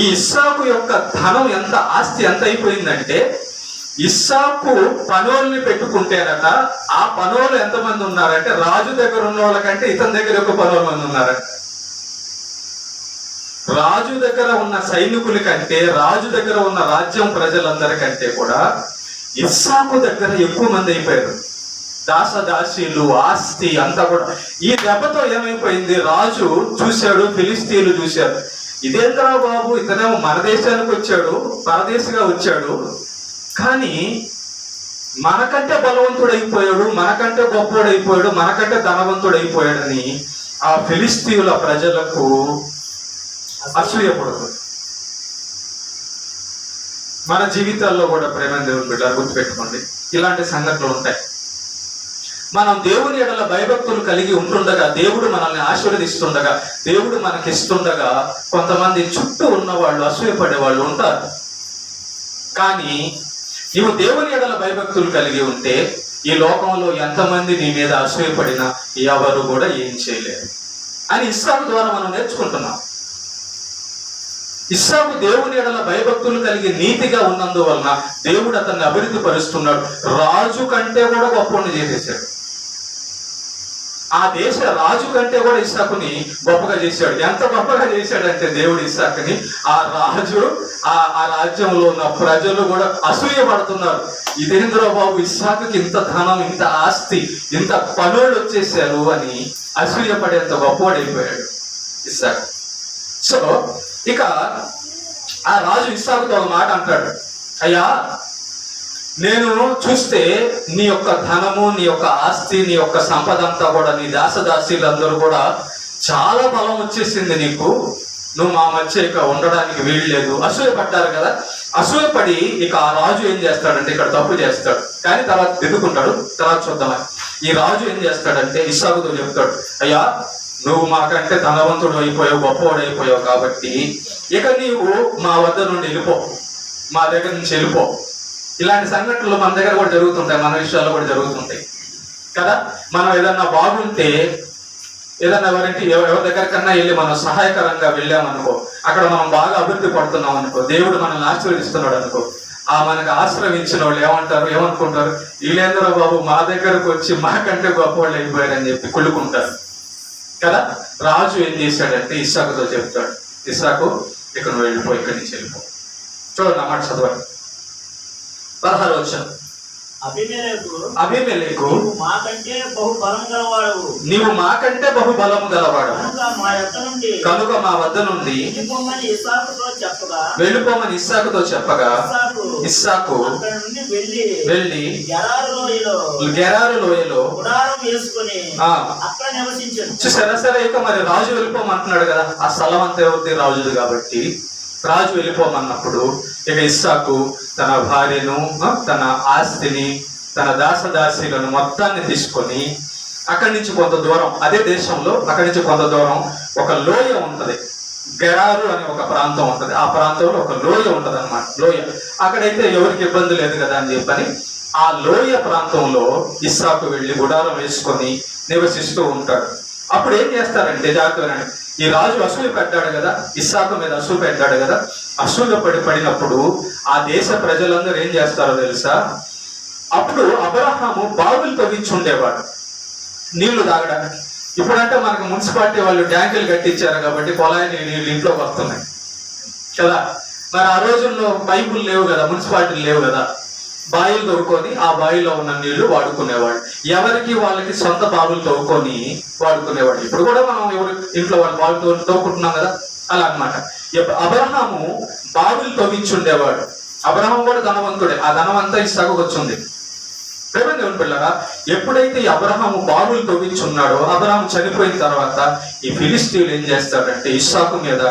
ఈ ఇస్సాకు యొక్క ధనం ఎంత, ఆస్తి ఎంత అయిపోయిందంటే, ఇస్సాకు పనోల్ని పెట్టుకుంటేనట ఆ పనోలు ఎంతమంది ఉన్నారంటే రాజు దగ్గర ఉన్న వాళ్ళకంటే ఇతని దగ్గర ఒక 10 మంది ఉన్నారంట. రాజు దగ్గర ఉన్న సైనికుల కంటే, రాజు దగ్గర ఉన్న రాజ్యం ప్రజలందరికంటే కూడా ఇస్సాకు దగ్గర ఎక్కువ మంది అయిపోయారు. దాసదాసీలు, ఆస్తి అంతా కూడా. ఈ దెబ్బతో ఏమైపోయింది, రాజు చూశాడు, ఫిలిష్తీయులు చూశారు, ఇదేంద్రా బాబు, ఇతనేమో మన దేశానికి వచ్చాడు, పరదేశిగా వచ్చాడు, కానీ మనకంటే బలవంతుడైపోయాడు, మనకంటే గొప్పవాడైపోయాడు, మనకంటే ధనవంతుడైపోయాడని ఆ ఫిలిష్తీయుల ప్రజలకు అసూయపడదు. మన జీవితాల్లో కూడా ప్రేమ దేవుని బిడ్డలు గుర్తుపెట్టుకోండి, ఇలాంటి సంఘటనలు ఉంటాయి. మనం దేవుని ఎడల భయభక్తులు కలిగి ఉంటుండగా, దేవుడు మనల్ని ఆశీర్వదిస్తుండగా, దేవుడు మనకిస్తుండగా కొంతమంది చుట్టూ ఉన్న వాళ్ళు అసూయపడే వాళ్ళు ఉంటారు. కానీ నీవు దేవుని ఎడల భయభక్తులు కలిగి ఉంటే ఈ లోకంలో ఎంతమంది నీ మీద అసూయపడినా ఎవరు కూడా ఏం చేయలేరు అని ఇస్సాకు ద్వారా మనం నేర్చుకుంటున్నాం. ఇస్సాకు దేవుని ఎడల భయభక్తులు కలిగి నీతిగా ఉన్నందువలన దేవుడు అతన్ని అభివృద్ధి పరుస్తున్నాడు. రాజు కంటే కూడా గొప్పని చేసేసాడు. ఆ దేశ రాజు కంటే కూడా ఇస్సాకుని గొప్పగా చేశాడు. ఎంత గొప్పగా చేశాడంటే దేవుడు ఇస్సాకుని, ఆ రాజు, ఆ రాజ్యంలో ఉన్న ప్రజలు కూడా అసూయ పడుతున్నారు. ఇదేంద్ర బాబు, ఇస్సాకుకి ఇంత ధనం, ఇంత ఆస్తి, ఇంత పనులు వచ్చేసారు అని అసూయ పడేంత గొప్పవాడైపోయాడు ఇస్సాకు. సో ఇక ఆ రాజు ఇస్సాకుతో ఒక మాట అంటాడు, అయ్యా, నేను చూస్తే నీ యొక్క ధనము, నీ యొక్క ఆస్తి, నీ యొక్క సంపద అంతా కూడా, నీ దాసదాసీలందరూ కూడా చాలా బలం వచ్చేసింది నీకు, నువ్వు మా మధ్య ఇక ఉండడానికి వీల్లేదు. అసూయపడ్డారు కదా. అసూయపడి ఇక ఆ రాజు ఏం చేస్తాడంటే, ఇక్కడ తప్పు చేస్తాడు కానీ తర్వాత దిద్దుకుంటాడు, తర్వాత చూద్దామని. ఈ రాజు ఏం చేస్తాడంటే ఇస్సాకుతో చెప్తాడు, అయ్యా, నువ్వు మాకంటే ధనవంతుడు అయిపోయావు, గొప్పవాడు అయిపోయావు, కాబట్టి ఇక నీవు మా వద్ద నుండి వెళ్ళిపో, మా దగ్గర నుంచి వెళ్ళిపో. ఇలాంటి సంఘటనలు మన దగ్గర కూడా జరుగుతుంటాయి, మన విషయాల్లో కూడా జరుగుతుంటాయి కదా. మనం ఏదన్నా బాగుంటే, ఏదన్నా ఎవరి దగ్గరకన్నా వెళ్ళి మనం సహాయకరంగా వెళ్ళామనుకో, అక్కడ మనం బాగా అభివృద్ధి పడుతున్నాం అనుకో, దేవుడు మనల్ని ఆశీర్వదిస్తున్నాడు అనుకో, ఆ మనకు ఆశ్రయించిన వాళ్ళు ఏమనుకుంటారు, వీళ్ళేంద్ర బాబు మా దగ్గరకు వచ్చి మాకంటే గొప్పవాళ్ళు అయిపోయారని చెప్పి కుళ్ళుకుంటారు కదా. రాజు ఏం చేశాడంటే ఇస్సాకుతో చెప్తాడు, ఇస్సాకు, ఇక నువ్వు వెళ్ళిపో, ఇక్కడి నుంచి వెళ్ళిపో. చూడండి అన్నమాట, చదవండి 16వ వచనం. అబీమెలెకు నీవు మాకంటే బహు బలం గలవాడవు, నీవు మాకంటే బహు బలము గలవాడు కనుక మా వద్ద నుండి వెళ్ళిపోమని ఇస్సాకుతో చెప్పగా ఇస్సాకు అక్కడి నుండి వెళ్ళి గెరారు లోయలో గుడారం వేసుకుని అక్కడ నివసించాడు. చూసారా? సరే, ఇక మరి రాజు వెళ్ళిపోమంటున్నాడు కదా, ఆ స్థలం అంతా ఎవరిది? రాజుది కాబట్టి రాజు వెళ్ళిపోమన్నప్పుడు ఇక ఇస్సాకు తన భార్యను, తన ఆస్తిని, తన దాసదాసీలను మొత్తాన్ని తీసుకొని అక్కడి నుంచి కొంత దూరం, అదే దేశంలో అక్కడి నుంచి కొంత దూరం ఒక లోయ ఉంటది, గెరారు అనే ఒక ప్రాంతం ఉంటది. ఆ ప్రాంతంలో ఒక లోయ ఉంటది అన్నమాట. లోయ అక్కడైతే ఎవరికి ఇబ్బంది లేదు కదా అని చెప్పని ఆ లోయ ప్రాంతంలో ఇస్సాకు వెళ్ళి గుడారం వేసుకొని నివసిస్తూ ఉంటాడు. అప్పుడు ఏం చేస్తారంటే, జాగ్రత్తగా ఈ రాజు అసూయ పెట్టాడు కదా, ఇస్సాకు మీద అసూయ పెట్టాడు కదా, అసూయ పడినప్పుడు ఆ దేశ ప్రజలందరూ ఏం చేస్తారో తెలుసా? అప్పుడు అబ్రహాము బావులు తవ్వించుండేవాడు నీళ్లు తాగడానికి. ఇప్పుడంటే మనకు మున్సిపాలిటీ వాళ్ళు ట్యాంకులు కట్టించారు కాబట్టి కొలాయి నీళ్ళు ఇంట్లోకి వస్తున్నాయి కదా. మరి ఆ రోజుల్లో పైపులు లేవు కదా, మున్సిపాలిటీలు లేవు కదా, బావిలు తవ్వుకొని ఆ బావిలో ఉన్న నీళ్లు వాడుకునేవాడు. ఎవరికి వాళ్ళకి సొంత బావులు తవ్వుకొని వాడుకునేవాడు. ఇప్పుడు కూడా మనం ఎవరి ఇంట్లో వాళ్ళు బావులు తవ్వుకుంటున్నాం కదా, అలా అన్నమాట. అబ్రహాము బావులు తవ్వించుండేవాడు. అబ్రహాము కూడా ధనవంతుడే, ఆ ధనం అంతా ఇస్సాకు వచ్చింది. ప్రేమ దేవుని పిల్లరా, ఎప్పుడైతే ఈ అబ్రహాము బావులు తవ్వించున్నాడో, అబ్రహాము చనిపోయిన తర్వాత ఈ ఫిలిస్తీయులు ఏం చేస్తాడంటే ఇస్సాకు మీద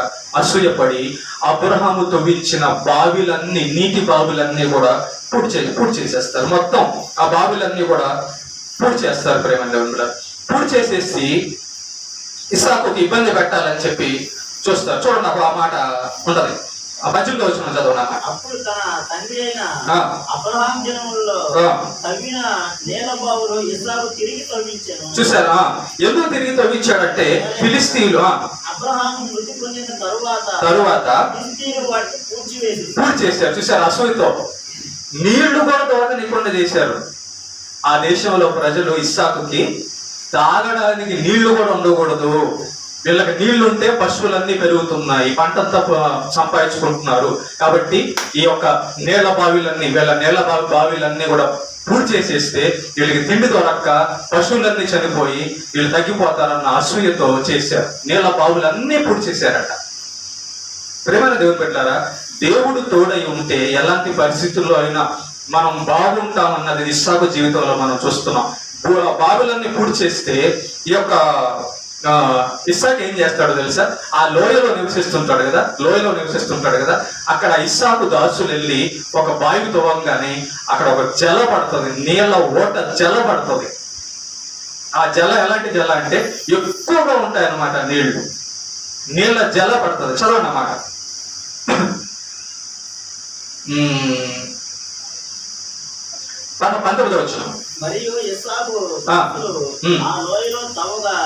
అసూయపడి అబ్రహాము తవ్వించిన బావిలన్నీ, నీటి బావిలన్నీ కూడా పూర్తి చేసేస్తారు. మొత్తం ఆ బావిలన్నీ కూడా పూర్తి చేస్తారు. ప్రేమ దేవుని పిల్లరా, పూర్తి చేసేసి ఇస్సాకుకి ఇబ్బంది పెట్టాలని చెప్పి చూస్తారు. చూడండి, నాకు ఆ మాట ఉంటది, ఆ మధ్యలో వచ్చిన చదవనమాట. అప్పుడు తన తండ్రి అయిన అబ్రహాము జనములలో తవ్విన నేల బావులు ఇస్సాకు తిరిగి తవ్వించాను. చూసారా? ఎందుకు తిరిగి తవ్వించాడంటే ఫిలిస్తీయులు అబ్రహాము మృతి పొందిన తరువాత ఫిలిస్తీయులు వాటిని పూడ్చి చేశారు. చూసారు? అసూయతో నీళ్లు కూడా దొరకనికుండా చేశారు. ఆ దేశంలో ప్రజలు ఇస్సాకుకి తాగడానికి నీళ్లు కూడా ఉండకూడదు, వీళ్ళకి నీళ్లు ఉంటే పశువులన్నీ పెరుగుతున్నాయి, పంటంతా సంపాదించుకుంటున్నారు కాబట్టి ఈ యొక్క నీళ్ల బావిలన్నీ, వీళ్ళ నీళ్ల బావిలన్నీ కూడా పూర్తి చేసేస్తే వీళ్ళకి తిండి దొరక్క పశువులన్నీ చనిపోయి వీళ్ళు తగ్గిపోతారన్న అసూయతో చేశారు. నీళ్ల బావులన్నీ పూర్తి చేశారట. ప్రేమైన దేవుని పెట్టారా, దేవుడు తోడై ఉంటే ఎలాంటి పరిస్థితుల్లో అయినా మనం బాగుంటామన్నది ఇస్సాకు జీవితంలో మనం చూస్తున్నాం. బావులన్నీ పూర్తి చేస్తే ఈ యొక్క ఇస్సాకు ఏం చేస్తాడో తెలుసా? ఆ లోయలో నివసిస్తుంటాడు కదా, అక్కడ ఇస్సాకు దాసులు వెళ్ళి ఒక బావి తవ్వంగానే అక్కడ ఒక జల పడుతుంది, నీళ్ళ ఓట జల పడుతుంది. ఆ జల ఎలాంటి జల అంటే ఎక్కువగా ఉంటాయి అన్నమాట, నీళ్ళ జల పడుతుంది. చదవండి అన్నమాట. 19వ వచనం. మరియు ఇస్సాకు ఆ లోయలో తవ్వగా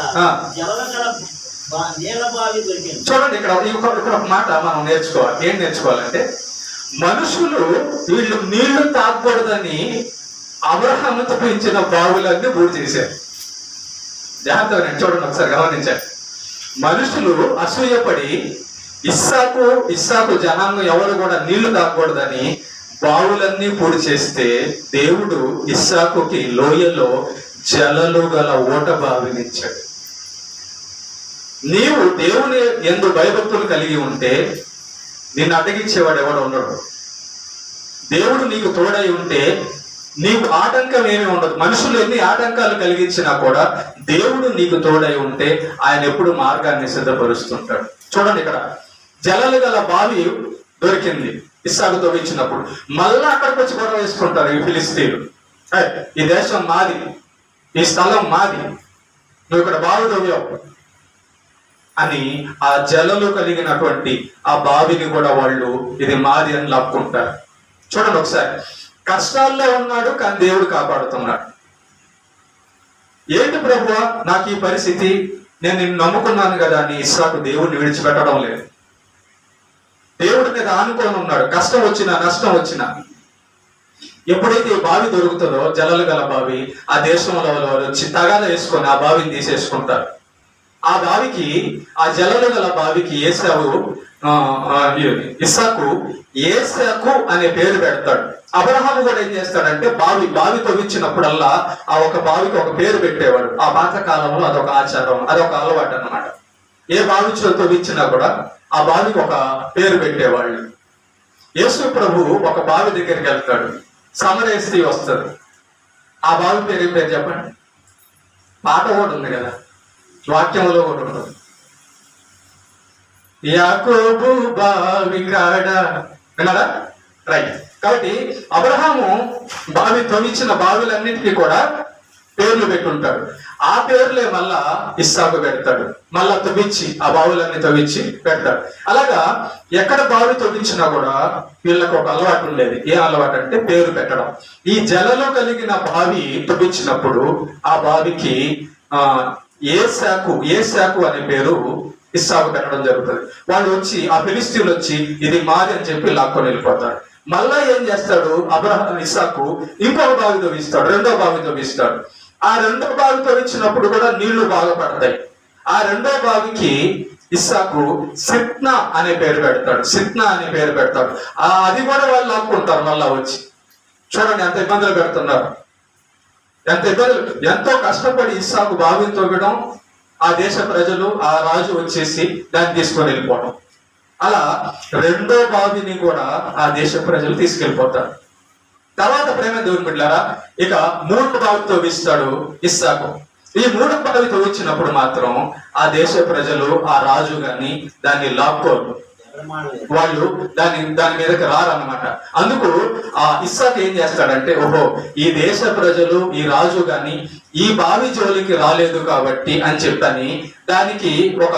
జలగల నీళ్ళ బావి దొరికింది. చూడండి, ఇక్కడ ఒక మాట మనం నేర్చుకోవాలి. ఏం నేర్చుకోవాలంటే, మనుషులు వీళ్ళు నీళ్లు తాగకూడదని అబ్రహాముతో పెంచిన బావులన్నీ పూర్తి చేశారు. జాగ్రత్తగా చూడండి, ఒకసారి గమనించండి. మనుషులు అసూయపడి ఇస్సాకు జనాంగం ఎవరు కూడా నీళ్లు తాగకూడదని బావులన్నీ పూడి చేస్తే దేవుడు ఇస్సాకుకి లోయలో జలలు గల ఓట బావినిచ్చాడు. నీవు దేవుని యందు భయభక్తులు కలిగి ఉంటే నిన్ను అడ్డగించేవాడు ఎవడు ఉండడు. దేవుడు నీకు తోడై ఉంటే నీకు ఆటంకం ఏమీ ఉండదు. మనుషులు ఎన్ని ఆటంకాలు కలిగించినా కూడా దేవుడు నీకు తోడై ఉంటే ఆయన ఎప్పుడు మార్గాన్ని సిద్ధపరుస్తుంటాడు. చూడండి, ఇక్కడ జలలు గల బావి దొరికింది ఇస్సాకు తవ్వించినప్పుడు. మళ్ళా అక్కడికి వచ్చి గొడవ వేసుకుంటారు ఈ ఫిలిస్తీయులు. ఈ దేశం మాది, ఈ స్థలం మాది, నువ్వు ఇక్కడ బావి తవ్వావు అని ఆ జలలు కలిగినటువంటి ఆ బావిని కూడా వాళ్ళు ఇది మాది అని లాక్కుంటారు. చూడండి ఒకసారి, కష్టాల్లో ఉన్నాడు కానీ దేవుడు కాపాడుతున్నాడు. ఏంటి ప్రభువా నాకు ఈ పరిస్థితి, నేను నిన్ను నమ్ముకున్నాను కదా అని ఇస్సాకు దేవుడిని విడిచిపెట్టడం లేదు. దేవుడి మీద ఆనుకొని ఉన్నాడు. కష్టం వచ్చినా నష్టం వచ్చినా ఎప్పుడైతే ఈ బావి దొరుకుతుందో, జలలు గల బావి, ఆ దేశంలో వారు వచ్చి తగాద వేసుకొని ఆ బావిని తీసేసుకుంటారు. ఆ బావికి, ఆ జలలు గల బావికి ఏసావు ఇస్సాకు ఏసాకు అనే పేరు పెడతాడు. అబ్రహాము కూడా ఏం చేస్తాడంటే బావి తవ్వించినప్పుడల్లా ఆ ఒక బావికి ఒక పేరు పెట్టేవాడు. ఆ పాత కాలంలో అదొక ఆచారం, అదొక అలవాటు అన్నమాట. ఏ బావి తవ్వించినా కూడా ఆ బావికి ఒక పేరు పెట్టేవాళ్ళు. యేసు ప్రభు ఒక బావి దగ్గరికి వెళ్తాడు, సమరయ స్త్రీ వస్తుంది. ఆ బావి పేరు ఏం పేరు చెప్పండి? పాట కూడా ఉంది కదా, వాక్యంలో కూడా ఉంటుంది. యాకోబు బావి కాడ, విన్నారా? రైట్. కాబట్టి అబ్రహాము తవ్వించిన బావిలన్నిటికీ కూడా పేర్లు పెట్టుంటాడు. ఆ పేర్లే మళ్ళా ఇస్సాకు పెడతాడు. మళ్ళా తవ్వించి ఆ బావులన్నీ తవ్వించి పెడతాడు. అలాగా ఎక్కడ బావి తవ్వించినా కూడా వీళ్ళకు ఒక అలవాటు ఉండేది. ఏ అలవాటు అంటే పేరు పెట్టడం. ఈ జలలో కలిగిన బావి తవ్వించినప్పుడు ఆ బావికి ఏసాకు అనే పేరు ఇస్సాకు పెట్టడం జరుగుతుంది. వాళ్ళు వచ్చి, ఆ ఫిలిస్తీన్లు వచ్చి ఇది మాది అని చెప్పి లాక్కొని వెళ్ళిపోతాడు. మళ్ళా ఏం చేస్తాడు ఇస్సాకు? ఇంకొక బావి తవ్విస్తాడు, రెండో బావి తవ్విస్తాడు. ఆ రెండో బావి తవ్వించినప్పుడు కూడా నీళ్లు బాగా పడతాయి. ఆ రెండో బావికి ఇస్సాకు సిత్నా అనే పేరు పెడతాడు. అది కూడా వాళ్ళు లాక్కుంటారు మళ్ళా వచ్చి. చూడండి ఎంత ఇబ్బందులు పెడుతున్నారు, ఎంతో కష్టపడి ఇస్సాకు బావిని తవ్వడం, ఆ దేశ ప్రజలు, ఆ రాజు వచ్చేసి దాన్ని తీసుకొని వెళ్ళిపోవడం. అలా రెండో బావిని కూడా ఆ దేశ ప్రజలు తీసుకెళ్ళిపోతారు. తర్వాత ప్రేమ దేవుని బిడ్డలారా, ఇక మూడో బావి తవ్విస్తాడు ఇస్సాకు. ఈ మూడో బావి తవ్వించినప్పుడు మాత్రం ఆ దేశ ప్రజలు, ఆ రాజు గాని దాన్ని లాక్కోరు. వాళ్ళు దాని మీదకి రారన్నమాట. అందుకు ఆ ఇస్సాకు ఏం చేస్తాడంటే, ఓహో ఈ దేశ ప్రజలు, ఈ రాజు గాని ఈ బావి జోలికి రాలేదు కాబట్టి అని చెప్పని దానికి ఒక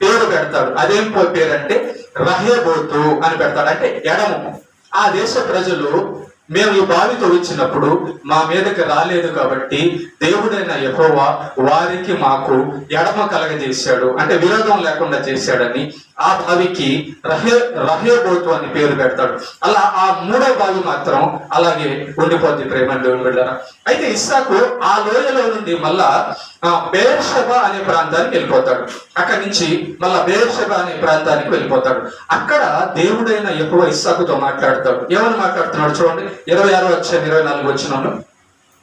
పేరు పెడతాడు. అదేం పేరు అంటే రహేబోతు అని పెడతాడు. అంటే ఎడము. ఆ దేశ ప్రజలు మేము ఈ బావి తవ్వించినప్పుడు మా మీదకి రాలేదు కాబట్టి దేవుడైన యెహోవా వారికి మాకు ఎడమ కలగజేశాడు, అంటే విరోధం లేకుండా చేశాడని ఆ బావికి రహేబోతు అని పేరు పెడతాడు. అలా ఆ మూడో బావి మాత్రం అలాగే ఉండిపోద్ది ప్రేమ దేవుని బిడ్డలారా. అయితే ఇస్సాకు ఆ లోయలో నుండి మళ్ళా బెయేర్షెబా అనే ప్రాంతానికి వెళ్ళిపోతాడు. అక్కడి నుంచి మళ్ళా బెయేర్షెబా అనే ప్రాంతానికి వెళ్ళిపోతాడు. అక్కడ దేవుడైన యెహోవా ఇస్సాకుతో మాట్లాడతాడు. ఏమని మాట్లాడుతున్నాడు చూడండి, 26వ అధ్యాయం 24వ వచనంలో.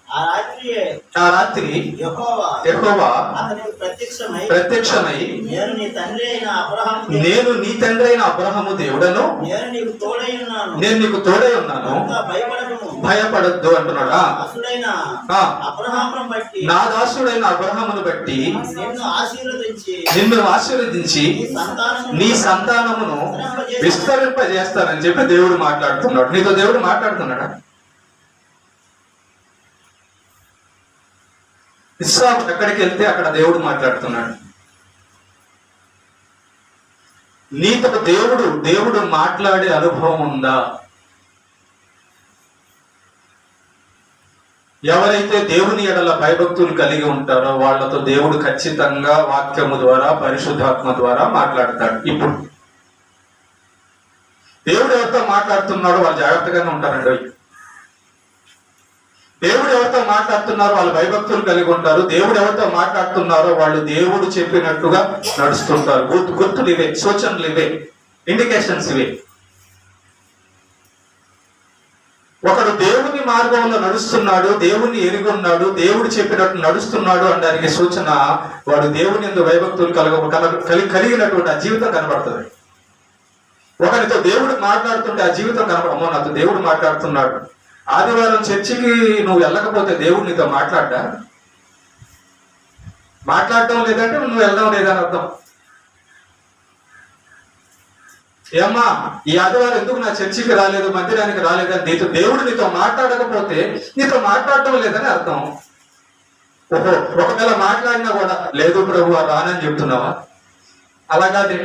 ఆ రాత్రి యెహోవా ప్రత్యక్షమై నేను నీ తండ్రి అయిన అబ్రహాము దేవుడను, నేను నీకు తోడై ఉన్నాను, భయపడద్దు అంటున్నాడు. నా దాసుడైన అబ్రహామును బట్టి నిన్ను ఆశీర్వదించి నీ సంతానమును విస్తరింపజేస్తానని చెప్పి దేవుడు మాట్లాడుతున్నాడు. నీతో దేవుడు మాట్లాడుతున్నాడా? ఇస్సాకు ఎక్కడికి వెళ్తే అక్కడ దేవుడు మాట్లాడుతున్నాడు. నీతో దేవుడు మాట్లాడే అనుభవం ఉందా? ఎవరైతే దేవుని ఎడల భయభక్తులు కలిగి ఉంటారో వాళ్ళతో దేవుడు ఖచ్చితంగా వాక్యము ద్వారా, పరిశుద్ధాత్మ ద్వారా మాట్లాడతాడు. ఇప్పుడు దేవుడు ఎవరితో మాట్లాడుతున్నాడో వాళ్ళు జాగ్రత్తగానే ఉంటారండి. దేవుడు ఎవరితో మాట్లాడుతున్నారో వాళ్ళు భయభక్తులు కలిగి ఉంటారు. దేవుడు ఎవరితో మాట్లాడుతున్నారో వాళ్ళు దేవుడు చెప్పినట్టుగా నడుస్తుంటారు. గుర్తులు ఇవే, సూచనలు ఇవే, ఇండికేషన్స్ ఇవే. ఒకడు దేవుని మార్గంలో నడుస్తున్నాడు, దేవుని ఎరిగి ఉన్నాడు, దేవుడు చెప్పినట్టు నడుస్తున్నాడు అనడానికి సూచన వాడు దేవుని యందు భయభక్తులు కలిగినటువంటి ఆ జీవితం కనబడుతుంది. ఒకరితో దేవుడు మాట్లాడుతుంటే ఆ జీవితం కనబడమో నాతో దేవుడు మాట్లాడుతున్నాడు. ఆదివారం చర్చికి నువ్వు వెళ్ళకపోతే దేవుడు నీతో మాట్లాడటం లేదంటే నువ్వు వెళ్ళడం లేదని అర్థం. ఏమ్మా ఈ ఆదివారం ఎందుకు నా చర్చికి రాలేదు, మందిరానికి రాలేదని దేవుడు నీతో మాట్లాడకపోతే నీతో మాట్లాడటం లేదని అర్థం. ఓహో ఒకవేళ మాట్లాడినా కూడా లేదు ప్రభు రానని చెప్తున్నావా? అలా కాదు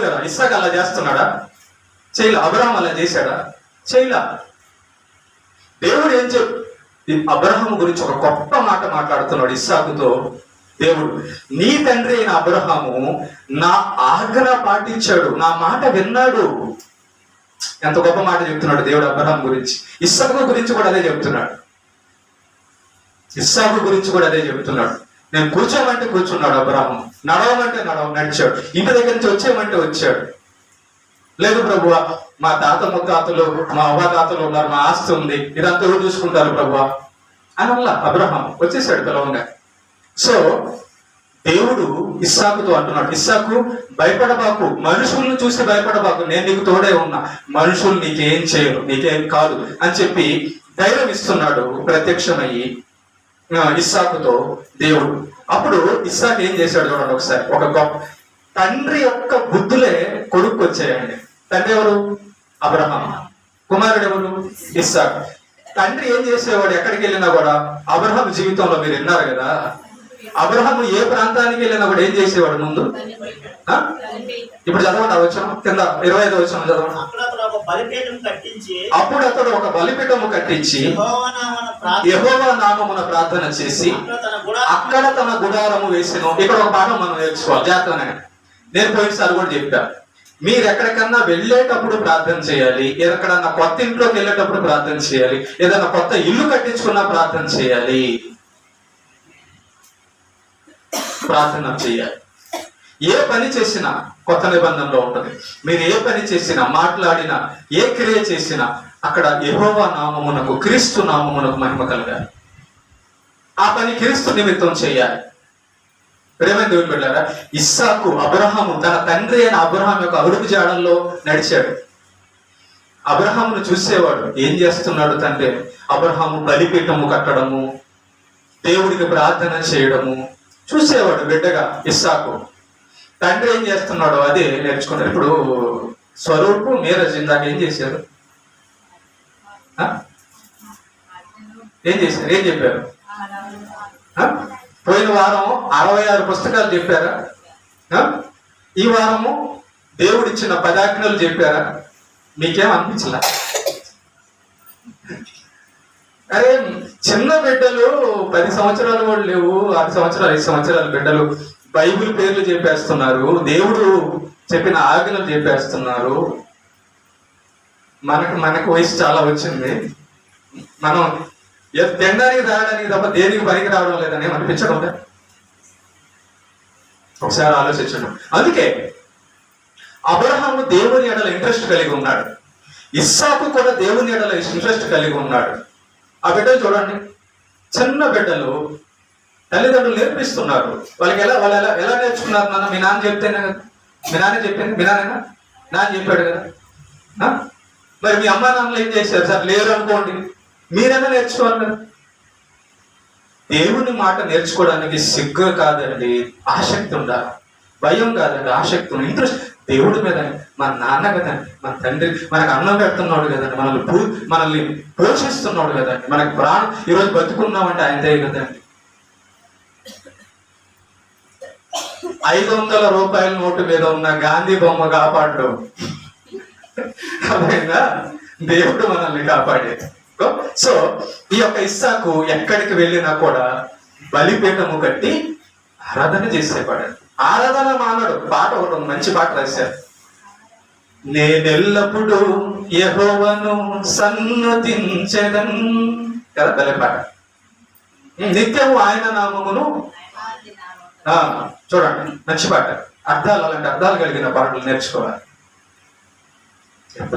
కదా. ఇస్సాకు అలా చేస్తున్నాడా? చేయలే. అబ్రహాం అలా చేశాడా? చేయలా. దేవుడు ఏం అబ్రహాం గురించి ఒక గొప్ప మాట మాట్లాడుతున్నాడు ఇస్సాకుతో. దేవుడు నీ తండ్రి అయిన అబ్రహాము నా ఆజ్ఞ పాటించాడు, నా మాట విన్నాడు. ఎంత గొప్ప మాట చెప్తున్నాడు దేవుడు అబ్రహాం గురించి. ఇస్సాకు గురించి కూడా అదే చెప్తున్నాడు. నేను కూర్చోమంటే కూర్చున్నాడు అబ్రహాము, నడవమంటే నడిచాడు, ఇంటి దగ్గర నుంచి వచ్చేయమంటే వచ్చాడు. లేదు ప్రభువా, మా తాత ముత్తాతలు మా అవ్వతాతలు ఉన్నారు, మా ఆస్తి ఉంది, ఇదంతా ఎవరు చూసుకుంటారు ప్రభువా అని వల్ల అబ్రహాం వచ్చేసాడు పిలవంగా. సో దేవుడు ఇస్సాకుతో అంటున్నాడు, ఇస్సాకు భయపడబాకు, మనుషులను చూసి భయపడబాకు, నేను నీకు తోడే ఉన్నా, మనుషులు నీకేం చేయరు, నీకేం కాదు అని చెప్పి ధైర్యం ఇస్తున్నాడు ప్రత్యక్షమయ్యి ఇస్సాకుతో దేవుడు. అప్పుడు ఇస్సాకు ఏం చేశాడు చూడండి ఒకసారి. ఒక గొప్ప తండ్రి యొక్క బుద్ధులే కొడుకు వచ్చాయండి. తండ్రి ఎవరు? అబ్రహాం. కుమారుడు ఎవరు? ఇస్సాకు. తండ్రి ఏం చేసేవాడు? ఎక్కడికి వెళ్ళినా కూడా అబ్రహాం జీవితంలో మీరు విన్నారు కదా, అబ్రహాము ఏ ప్రాంతానికి వెళ్ళినా కూడా ఏం చేసేవాడు ముందు? ఇప్పుడు చదవండి ఆ వచనం కింద 25వ వచనం చదవండి. అప్పుడు అతడు ఒక బలిపీఠము కట్టించి యెహోవా నామమున ప్రార్థన చేసి అక్కడ తన గుడారము వేసెను. ఇక్కడ ఒక పాఠం మనం నేర్చుకోవాలి జాగ్రత్తగా. నేను పోయినసారి కూడా చెప్పా, మీరు ఎక్కడికన్నా వెళ్ళేటప్పుడు ప్రార్థన చేయాలి, ఎక్కడన్నా కొత్త ఇంట్లోకి వెళ్ళేటప్పుడు ప్రార్థన చేయాలి, ఏదైనా కొత్త ఇల్లు కట్టించుకున్నా ప్రార్థన చేయాలి, ప్రార్థన చేయాలి. ఏ పని చేసినా కొత్త నిబంధనలో ఉంటుంది. మీరు ఏ పని చేసినా, మాట్లాడినా, ఏ క్రియ చేసినా అక్కడ యెహోవా నామమునకు, క్రీస్తు నామమునకు మహిమ కలగాలి. ఆ పని క్రీస్తు నిమిత్తం చేయాలి. ప్రేమ దేవుని బిడ్డలారా, ఇస్సాకు అబ్రహాము తన తండ్రి అయిన అబ్రహాం యొక్క అడుగు జాడల్లో నడిచాడు. అబ్రహామును చూసేవాడు, ఏం చేస్తున్నాడు తండ్రి? అబ్రహాము బలిపీఠము కట్టడము, దేవుడికి ప్రార్థన చేయడము చూసేవాడు బిడ్డగా ఇస్సాకు. తండ్రి ఏం చేస్తున్నాడో అదే నేర్చుకున్నాడు. ఇప్పుడు స్వరూపు నీరజ్ ఇందాక ఏం చేశారు? ఏం చేశారు? ఏం చెప్పారు? పోయిన వారం 66 పుస్తకాలు చెప్పారా? ఈ వారము దేవుడిచ్చిన 10 ఆజ్ఞలు చెప్పారా? మీకేం అనిపించలా? అరే చిన్న బిడ్డలు 10 సంవత్సరాలు కూడా లేవు, 6 సంవత్సరాలు 5 సంవత్సరాల బిడ్డలు బైబిల్ పేర్లు చెప్పేస్తున్నారు, దేవుడు చెప్పిన ఆజ్ఞలు చెప్పేస్తున్నారు. మనకు వయసు చాలా వచ్చింది, మనం తినడానికి తాగడానికి తప్ప దేనికి పనికి రావడం లేదని అనిపించడం లేదు. ఒకసారి ఆలోచించండి. అందుకే అబ్రహాము దేవుని ఎడల ఇంట్రెస్ట్ కలిగి ఉన్నాడు, ఇస్సాకు కూడా దేవుని ఎడల ఇంట్రెస్ట్ కలిగి ఉన్నాడు. ఆ బిడ్డలు చూడండి, చిన్న బిడ్డలు తల్లిదండ్రులు నేర్పిస్తున్నారు. వాళ్ళు ఎలా నేర్చుకున్నారు? నాన్న మీ నాన్న చెప్తేనే కదా, మీ నాన్న చెప్పింది, మీ నాన్న చెప్పాడు కదా. మరి మీ అమ్మా నాన్నలు ఏం చేశారు? సార్ లేరు అనుకోండి, మీరైనా నేర్చుకోవాలి కదా. దేవుని మాట నేర్చుకోవడానికి సిగ్గు కాదండి, ఆసక్తి ఉండాలి. భయం కాదండి, ఆసక్తి ఉండాలి, ఇంట్రెస్ట్. దేవుడి మీద మన నాన్న కదండి, మన తండ్రి మనకు అన్నం పెడుతున్నాడు కదండి, మనల్ని పోషిస్తున్నాడు కదండి, మనకు ప్రాణం ఈరోజు బతుకున్నామంటే ఆయనదే కదండి. 500 రూపాయల నోటు మీద ఉన్న గాంధీ బొమ్మ కాపాడు, అదేనా దేవుడు మనల్ని కాపాడేది. సో ఈ యొక్క ఇస్సాకు ఎక్కడికి వెళ్ళినా కూడా బలిపీఠము కట్టి ఆరాధన చేసేవాడు. ఆరాధన మానడు. పాట ఒకటి మంచి పాట రాశారు, నేనెల్లప్పుడు యెహోవాను సన్నుతించెదన్ కదా, బలి పాట. నిత్యము ఆయన నామమును. చూడండి మంచి పాట, అర్థాలు, అలాంటి అర్థాలు కలిగిన పాటలు నేర్చుకోవాలి.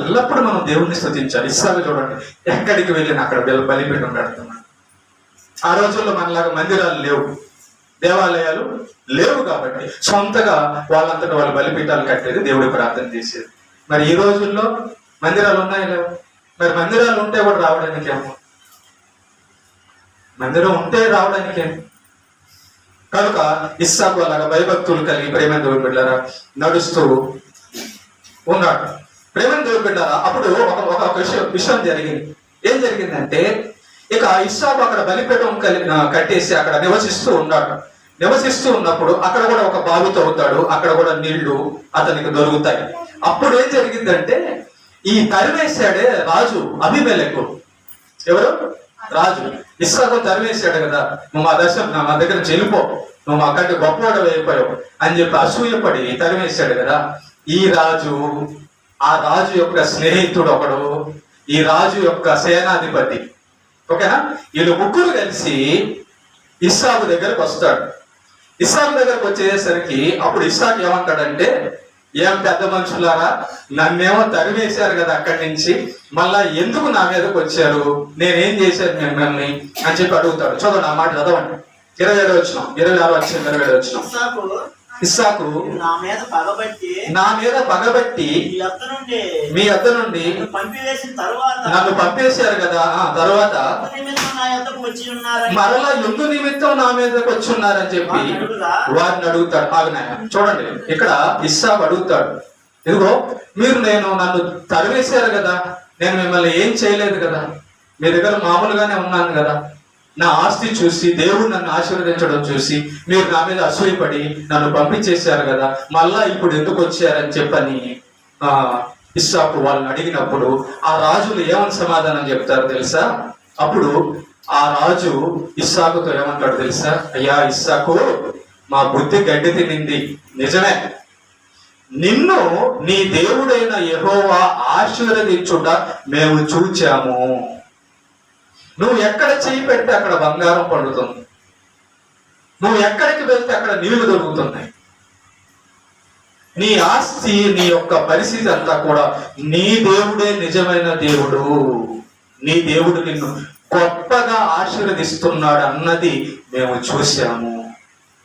ఎల్లప్పుడు మనం దేవుణ్ణి స్తుతించాలి. ఇస్సాకు చూడండి, ఎక్కడికి వెళ్ళినా అక్కడ బలిపీఠం పెడుతున్నాడు. ఆ రోజుల్లో మనలాగా మందిరాలు లేవు, దేవాలయాలు లేవు కాబట్టి సొంతగా వాళ్ళంతటా వాళ్ళ బలిపీఠాలు కట్టేది, దేవుడి ప్రార్థన చేసేది. మరి ఈ రోజుల్లో మందిరాలు ఉన్నాయి లేవు? మరి మందిరాలు ఉంటే కూడా రావడానికి ఏమో, మందిరం ఉంటే రావడానికి కనుక ఇస్సాకు అలాగా భయభక్తులు కలిగి ప్రేమ దేవుని బిడ్డలారా నడుస్తూ ఉన్నాడు. ప్రేమ దేవుని బిడ్డలారా అప్పుడు ఒక విషయం జరిగింది. ఏం జరిగిందంటే, ఇక ఇస్సాకు అక్కడ బలిపీఠం కట్టేసి అక్కడ నివసిస్తూ ఉన్నాడు. నివసిస్తూ ఉన్నప్పుడు అక్కడ కూడా ఒక బావి తవ్వుతాడు, అక్కడ కూడా నీళ్లు అతనికి దొరుకుతాయి. అప్పుడు ఏం జరిగిందంటే, ఈ తరివేశాడే రాజు అబీమెలెకు. ఎవరు? రాజు. ఇస్సాకు తరివేశాడు కదా, నువ్వు మా దగ్గర చెల్లిపో, నువ్వు మా కంటే గొప్పవాడు అయిపోయావు అని చెప్పి అసూయపడి తరివేశాడు కదా. ఆ రాజు యొక్క స్నేహితుడు ఒకడు, ఈ రాజు యొక్క సేనాధిపతి, ఓకేనా, వీళ్ళు ముగ్గురు కలిసి ఇస్సాకు దగ్గరకు వస్తాడు. ఇస్సాకు దగ్గరకు వచ్చేసరికి అప్పుడు ఇస్సాకు ఏమంటాడంటే, ఏం పెద్ద మనుషులారా, నన్నేమో తరివేశారు కదా అక్కడి నుంచి, మళ్ళా ఎందుకు నా మీదకి వచ్చారు, నేనేం చేశాను మిమ్మల్ని అని చెప్పి అడుగుతాడు. చదవండి ఆ మాట, చదవండి. 27 వచ్చినాం, 26 వచ్చిన 27 వచ్చినాం. ఇస్సాకు నా మీద పగబట్టి మీ యొద్ద నుండి నన్ను పంపేశారు కదా, తర్వాత మరలా ఎందు నిమిత్తం నా మీదకి వచ్చి ఉన్నారని చెప్పి వారిని అడుగుతాడు. ఆగ్నాయ చూడండి, ఇక్కడ ఇస్సాకు అడుగుతాడు, ఇదిగో మీరు నన్ను తరివేశారు కదా, నేను మిమ్మల్ని ఏం చేయలేదు కదా, మీ దగ్గర మామూలుగానే ఉన్నాను కదా, నా ఆస్తి చూసి దేవుడు నన్ను ఆశీర్వదించడం చూసి మీరు నా మీద అసూయపడి నన్ను పంపించేశారు కదా, మళ్ళా ఇప్పుడు ఎందుకు వచ్చారని చెప్పని ఇస్సాకు వాళ్ళని అడిగినప్పుడు ఆ రాజులు ఏమని సమాధానం చెప్తారు తెలుసా? అప్పుడు ఆ రాజు ఇస్సాకుతో ఏమంటాడు తెలుసా? అయ్యా ఇస్సాకు, మా బుద్ధి గడ్డి తినింది, నిజమే, నిన్ను నీ దేవుడైన యెహోవా ఆశీర్వదించుట మేము చూచాము. నువ్వు ఎక్కడ చేయి పెడితే అక్కడ బంగారం పండుతుంది, నువ్వు ఎక్కడికి వెళ్తే అక్కడ నీళ్లు దొరుకుతున్నాయి. నీ ఆస్తి, నీ యొక్క పరిస్థితి అంతా కూడా నీ దేవుడే నిజమైన దేవుడు, నీ దేవుడు నిన్ను గొప్పగా ఆశీర్వదిస్తున్నాడు అన్నది మేము చూశాము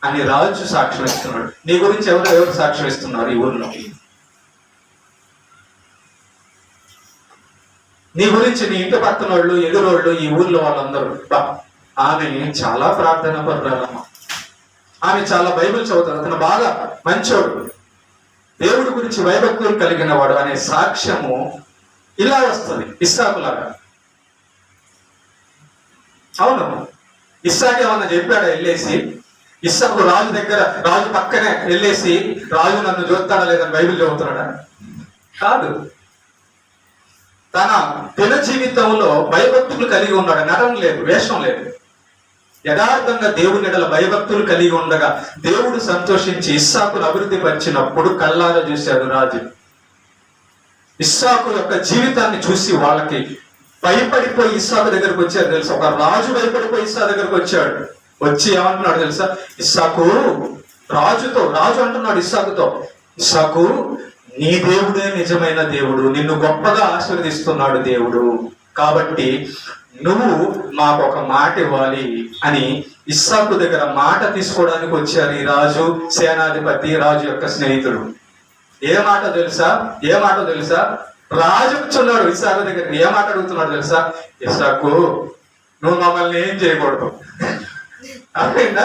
అని రాజు సాక్ష్యం ఇస్తున్నాడు. నీ గురించి ఎవరు సాక్ష్యం ఇస్తున్నారు ఈ ఊర్లో? నీ గురించి నీ ఇంటి పక్కన వాళ్ళు, ఎదురోళ్ళు, ఈ ఊర్లో వాళ్ళందరూ, ఆమె చాలా ప్రార్థన పరురాలమ్మ, ఆమె చాలా బైబిల్ చదువుతారు, అతను బాగా మంచోడు, దేవుడి గురించి భయభక్తులు కలిగిన వాడు అనే సాక్ష్యము ఇలా వస్తుంది ఇస్సాకులాగా. అవును, ఇస్సాకు ఏమన్నా చెప్పాడా వెళ్ళేసి? ఇస్సాకు రాజు దగ్గర, రాజు పక్కనే వెళ్ళేసి రాజు నన్ను చూస్తాడా లేదని బైబిల్ చదువుతున్నాడా? కాదు. తన దిన జీవితంలో భయభక్తులు కలిగి ఉన్నాడు, నటన లేదు, వేషం లేదు, యథార్థంగా దేవుని ఎడల భయభక్తులు కలిగి ఉండగా దేవుడు సంతోషించి ఇస్సాకును అభివృద్ధి పరిచినప్పుడు కళ్ళారా చూశాడు రాజు. ఇస్సాకు యొక్క జీవితాన్ని చూసి వాళ్ళకి భయపడిపోయి ఇస్సాకు దగ్గరకు వచ్చారు తెలుసా? ఒక రాజు భయపడిపోయి ఇస్సాకు దగ్గరకు వచ్చాడు. వచ్చి ఏమంటున్నాడు తెలుసా? ఇస్సాకు, రాజు అంటున్నాడు ఇస్సాకుతో, ఇస్సాకు, నీ దేవుడే నిజమైన దేవుడు, నిన్ను గొప్పగా ఆశీర్వదిస్తున్నాడు దేవుడు, కాబట్టి నువ్వు మాకు ఒక మాట ఇవ్వాలి అని ఇస్సాకు దగ్గర మాట తీసుకోవడానికి వచ్చారు ఈ రాజు, సేనాధిపతి, రాజు యొక్క స్నేహితుడు. ఏ మాట తెలుసా? రాజు కూర్చున్నాడు ఇస్సాకు దగ్గర, ఏ మాట అడుగుతున్నాడు తెలుసా? ఇస్సాకు, నువ్వు మమ్మల్ని ఏం చేయకూడదు. అర్థమైందా?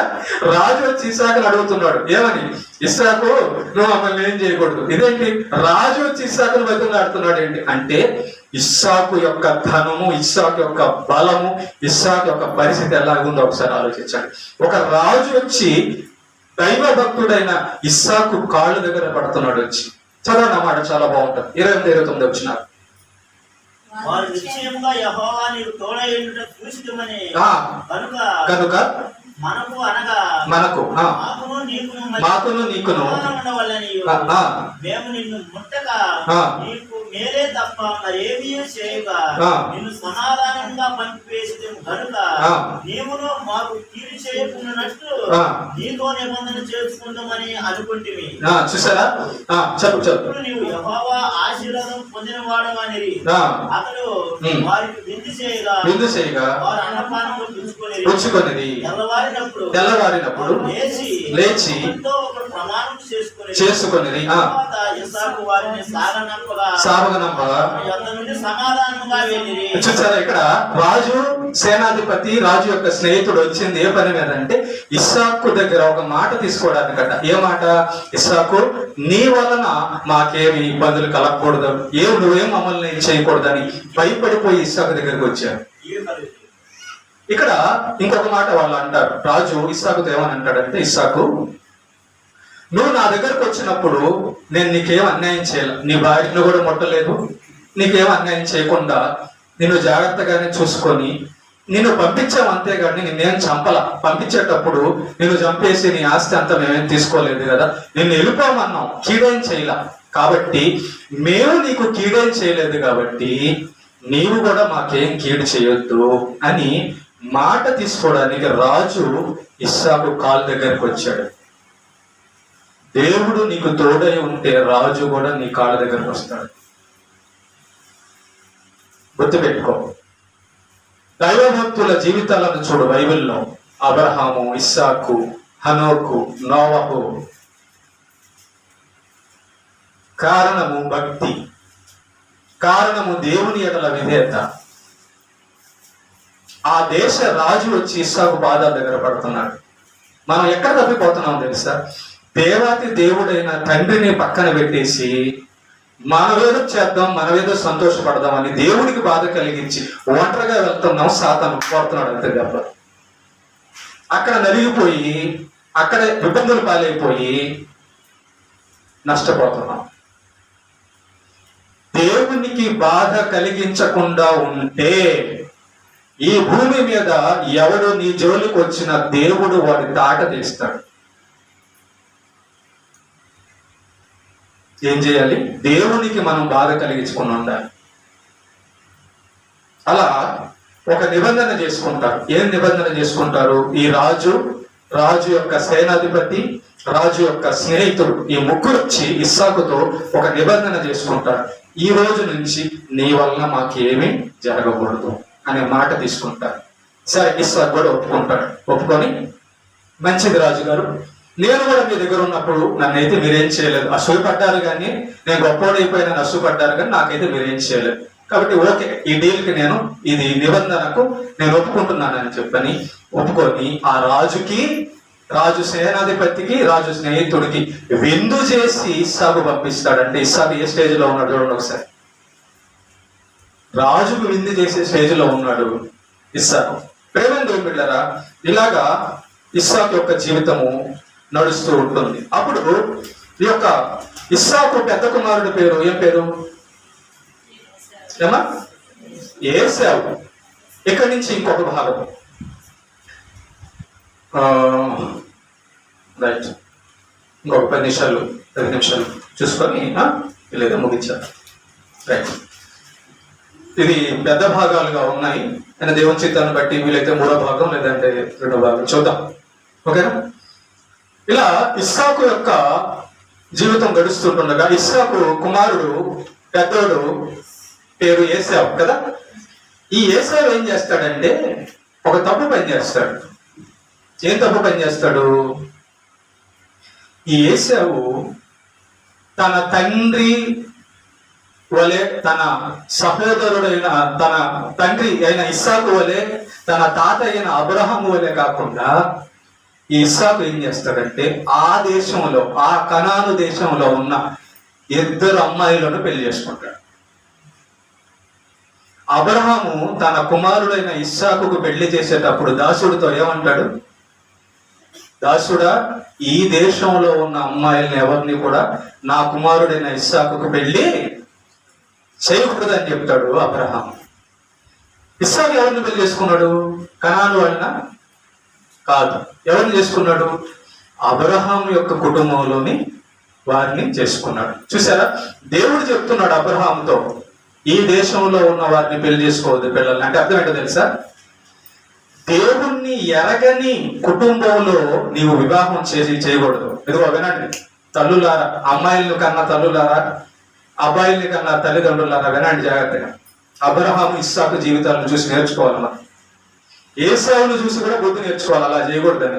రాజు వచ్చి ఇస్సాకుని అడుగుతున్నాడు, ఏమని? ఇస్సాకు, నువ్వు మమ్మల్ని ఏం చేయకూడదు. ఇదేంటి? రాజు వచ్చి ఇస్సాకుని బతులాడుతున్నాడు ఏంటి అంటే, ఇస్సాకు యొక్క ధనము, ఇస్సాకు యొక్క బలము, ఇస్సాకు యొక్క పరిస్థితి ఎలా ఉందో ఒకసారి ఆలోచించండి. ఒక రాజు వచ్చి దైవ భక్తుడైన ఇస్సాకు కాళ్ళు దగ్గర పడుతున్నాడు వచ్చి. చదవండి అన్నమాట, చాలా బాగుంటుంది. 28-29 వచ్చినారు. వారు నిశ్చయముగా యెహోవా నీకు తోడైయుండుట చూసితిమని కనుక మనకు మాకును నీకును మేము నిన్ను ముట్టక నీకు మేలే తప్ప మరేమీ చేయక నిన్ను సమాధానంగా పంపివేసితిము కనుక నీవును మాకు కీడు చేయకున్నట్టు నీతో నిబంధన చేసుకుందామని అనుకుంటిమి. చూసారా? ఇప్పుడు నీవు యెహోవా ఆశీర్వాదం పొందిన వాడవని అతడు వారికి విందు చేయగా వారు అన్నపానము పుచ్చుకొనిది. తెల్లవారినప్పుడు లేచి చేసుకొనిది. చూసారా? ఇక్కడ రాజు, సేనాధిపతి, రాజు యొక్క స్నేహితుడు వచ్చింది ఏ పని మీద అంటే ఇస్సాకు దగ్గర ఒక మాట తీసుకోవడానికట. ఏ మాట? ఇస్సాకు, నీ వలన మాకేమి ఇబ్బందులు కలగకూడదు, నువ్వేం మమ్మల్ని చేయకూడదని భయపడిపోయి ఇస్సాకు దగ్గరికి వచ్చారు. ఇక్కడ ఇంకొక మాట వాళ్ళు అంటారు, రాజు ఇస్సాకుతో ఏమని అంటాడంటే, ఇస్సాకు, నువ్వు నా దగ్గరకు వచ్చినప్పుడు నేను నీకేం అన్యాయం చేయలే, నీ భార్యను కూడా ముట్టలేదు, నీకేం అన్యాయం చేయకుండా నిన్ను జాగ్రత్తగానే చూసుకొని నిన్ను పంపించాం అంతేగాని నిన్నేం చంపల. పంపించేటప్పుడు నిన్ను చంపేసి నీ ఆస్తి అంతా మేమేం తీసుకోలేదు కదా, నిన్ను వెళ్ళిపోమన్నాం, కీడేం చేయలే, కాబట్టి మేము నీకు కీడేం చేయలేదు కాబట్టి నీవు కూడా మాకేం కీడు చేయొద్దు అని మాట తీసుకోవడానికి రాజు ఇస్సాకు కాళ్ళ దగ్గరకు వచ్చాడు. దేవుడు నీకు తోడై ఉంటే రాజు కూడా నీ కాళ్ళ దగ్గరకు వస్తాడు. గుర్తుపెట్టుకో. దైవభక్తుల జీవితాలను చూడు బైబిల్లో. అబ్రహాము, ఇస్సాకు, హనోకు, నోవహు. కారణము భక్తి, కారణము దేవుని ఎడల విధేయత. ఆ దేశ రాజు వచ్చి ఇస్సాకు పాదాల దగ్గర పడుతున్నాడు. మనం ఎక్కడ తప్పిపోతున్నాం తెలుసా? దేవాతి దేవుడైన తండ్రిని పక్కన పెట్టేసి మనవేదో చేద్దాం, మనవేదో సంతోషపడదాం అని దేవుడికి బాధ కలిగించి ఒంటరిగా వెళ్తున్నాం. సాతాను కోరుతున్నాడు అంతే తప్ప. అక్కడ నలిగిపోయి, అక్కడ ఇబ్బందులు పాలైపోయి నష్టపోతున్నాం. దేవునికి బాధ కలిగించకుండా ఉంటే ఈ భూమి మీద ఎవడు నీ జోలికి వచ్చిన దేవుడు వాడి తాట తీస్తాడు. ఏం చేయాలి? దేవునికి మనం బాధ కలిగించుకుని ఉండాలి. అలా ఒక నిబంధన చేసుకుంటారు. ఏం నిబంధన చేసుకుంటారు? ఈ రాజు యొక్క సేనాధిపతి, రాజు యొక్క స్నేహితుడు, ఈ ముగ్గురు వచ్చి ఇస్సాకుతో ఒక నిబంధన చేసుకుంటారు. ఈ రోజు నుంచి నీ వల్ల మాకు ఏమీ జరగకూడదు అనే మాట తీసుకుంటారు. సరే, ఇస్సాకు కూడా ఒప్పుకుంటాడు. ఒప్పుకొని, మంచిది రాజుగారు, నేను కూడా మీ దగ్గర ఉన్నప్పుడు నన్నైతే మీరేం చేయలేదు. అసూయపడ్డారు కానీ, నేను గొప్పవాడైపోయినా అసూయపడ్డారు కానీ నాకైతే మీరేం చేయలేదు. కాబట్టి ఓకే, ఈ డీల్కి ఇది నిబంధనకు నేను ఒప్పుకుంటున్నానని చెప్పని ఒప్పుకొని ఆ రాజు సేనాధిపతికి, రాజు స్నేహితుడికి విందు చేసి ఇస్సాకు పంపిస్తాడంటే ఇస్సాకు ఏ స్టేజ్ లో ఉన్నాడు చూడండి ఒకసారి. రాజుకు విందు చేసే స్టేజ్ లో ఉన్నాడు ఇస్సాకు. ప్రేమ బిడ్డలారా, ఇలాగా ఇస్సాకు యొక్క జీవితము నడుస్తూ ఉంటుంది. అప్పుడు ఈ యొక్క ఇస్సాకు పెద్ద కుమారుడి పేరు ఏం పేరు? ఏమా? ఏశావు. ఇక్కడి నుంచి ఇంకొక భాగం. రైట్, ఇంకొక 10 నిమిషాలు చూసుకొని లేదా ముగించారు. రైట్, ఇది పెద్ద భాగాలుగా ఉన్నాయి. ఆయన దేవుని చిత్తాన్ని బట్టి వీలైతే 3వ భాగం లేదంటే 2వ భాగం చూద్దాం. ఓకేనా? ఇలా ఇస్సాకు యొక్క జీవితం గడుస్తుండగా ఇస్సాకు కుమారుడు పెద్దోడు పేరు ఏశావు కదా. ఈ ఏశావు ఏం చేస్తాడంటే ఒక తప్పు పని చేస్తాడు. ఏం తప్పు పని చేస్తాడు? ఈ ఏశావు తన తండ్రి వలె, తన సహోదరుడైన తన తండ్రి అయిన ఇస్సాకు వలె, తన తాత అయిన అబ్రహాము వలె కాకుండా ఈ ఇస్సాకు ఏం చేస్తాడంటే ఆ దేశంలో, ఆ కనాను దేశంలో ఉన్న 2 అమ్మాయిలను పెళ్లి చేసుకుంటాడు. అబ్రహాము తన కుమారుడైన ఇస్సాకుకు పెళ్లి చేసేటప్పుడు దాసుడితో ఏమంటాడు? దాసుడా, ఈ దేశంలో ఉన్న అమ్మాయిల్ని ఎవరిని కూడా నా కుమారుడైన ఇస్సాకుకు పెళ్లి చేయకూడదని చెప్తాడు అబ్రహాం. ఇస్సాకు ఎవరిని పెళ్లి చేసుకున్నాడు? కనాను వాళ్ళన కాదు. ఎవరిని చేసుకున్నాడు? అబ్రహాం యొక్క కుటుంబంలోని వారిని చేసుకున్నాడు. చూసారా, దేవుడు చెప్తున్నాడు అబ్రహాంతో, ఈ దేశంలో ఉన్న వారిని పెళ్లి చేసుకోవద్దు పిల్లల్ని. అంటే అర్థం ఏంటో తెలుసా? దేవుణ్ణి ఎరగని కుటుంబంలో నీవు వివాహం చేయకూడదు. ఇదిగో వినండి తల్లులారా, అమ్మాయిలను కన్నా తల్లులారా, అబ్బాయిల్ని కన్నా తల్లిదండ్రులారా, వినండి జాగ్రత్తగా. అబ్రహాము ఇస్సాకు జీవితాలను చూసి నేర్చుకోవాలన్నా, ఏశావును చూసి కూడా బుద్ధి నేర్చుకోవాలి. అలా చేయకూడదని.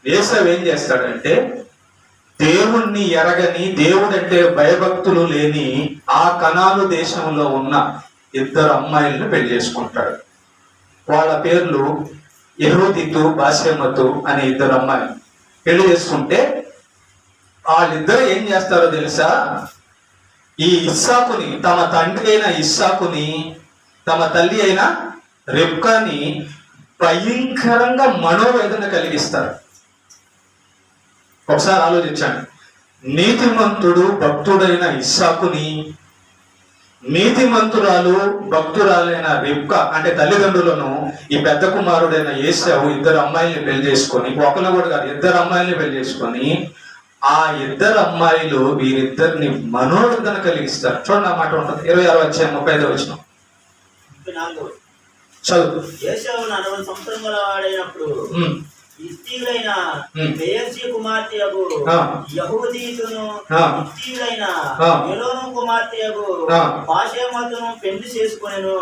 ఏశావు ఏం చేస్తాడంటే దేవుణ్ణి ఎరగని, దేవుడంటే భయభక్తులు లేని ఆ కనాను దేశంలో ఉన్న 2 అమ్మాయిలను పెళ్లి చేసుకుంటాడు. వాళ్ళ పేర్లు యెహూదితు, బాషెమతు అనే 2 అమ్మాయిలు పెళ్లి చేసుకుంటే వాళ్ళిద్దరు ఏం చేస్తారో తెలుసా? ఈ ఇస్సాకుని, తమ తండ్రి అయిన ఇస్సాకుని, తమ తల్లి అయిన రెబ్కాని భయంకరంగా మనోవేదన కలిగిస్తారు. ఒకసారి ఆలోచించండి. నీతిమంతుడు భక్తుడైన ఇస్సాకుని, నీతిమంతురాలు భక్తురాలైన రెబ్కా అంటే తల్లిదండ్రులను ఈ పెద్ద కుమారుడైన ఏశావు 2 అమ్మాయిల్ని పెళ్లి చేసుకొని, ఒకరు కూడా కాదు 2 అమ్మాయిల్ని పెళ్లి చేసుకొని, ఆ 2 అమ్మాయిలు వీరిద్దరిని మనోవేదన కలిగిస్తారు. చూడండి, ఆ మాట ఉంటుంది 26వ అధ్యాయం 35వ వచనం. చదువు. ఏశావు 40 సంవత్సరముల వాడైనప్పుడు ఇత్తీయులైన బెయర్షీ కుమార్తెయగు యహూదీతును ఇత్తీయులైన ఎలోను కుమార్తెయగు బాషెమతును పెళ్లి చేసుకొనెను.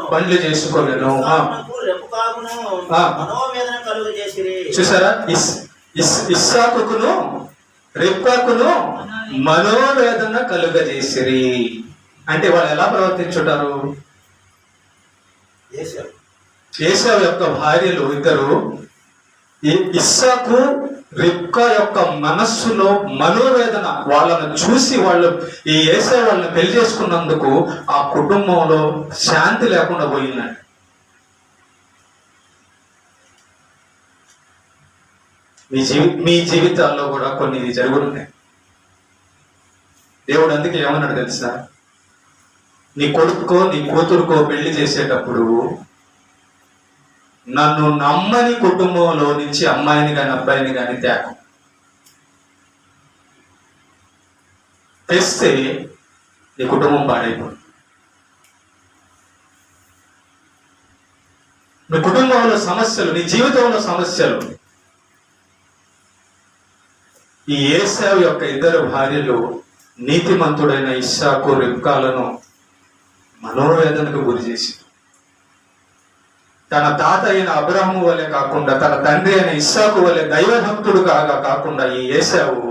రెబెకాకును మనోవేదన కలుగజేసిరి. చూసారా, ఇస్సాకును రెబ్కాకును మనోవేదన కలుగజేసిరి. అంటే వాళ్ళు ఎలా ప్రవర్తించుంటారు? ఏశావు యొక్క భార్యలు ఇద్దరు, ఇస్సాకు రిబ్కా యొక్క మనస్సులో మనోవేదన, వాళ్ళను చూసి వాళ్ళు ఈ ఏశావు వాళ్ళని పెళ్లి చేసుకున్నందుకు ఆ కుటుంబంలో శాంతి లేకుండా పోయిందండి. మీ జీవితాల్లో కూడా కొన్ని జరుగుతున్నాయి. దేవుడు అందుకే ఏమన్నాడు తెలుసా? నీ కొడుకో నీ కూతురుకో పెళ్లి చేసేటప్పుడు నన్ను నమ్మని కుటుంబంలో నుంచి అమ్మాయిని కానీ అబ్బాయిని కానీ తెస్తే నీ కుటుంబం పాడైపోతుంది. నీ కుటుంబంలో సమస్యలు, నీ జీవితంలో సమస్యలు. ఈ ఏశావు యొక్క ఇద్దరు భార్యలు నీతిమంతుడైన ఇస్సాకు రెబ్కాలను మనోవేదనకు గురి చేసి, తన తాత అయిన అబ్రాహాము వలె కాకుండా, తన తండ్రి అయిన ఇస్సాకు వలె దైవభక్తుడు కాకుండా ఈ ఏశావు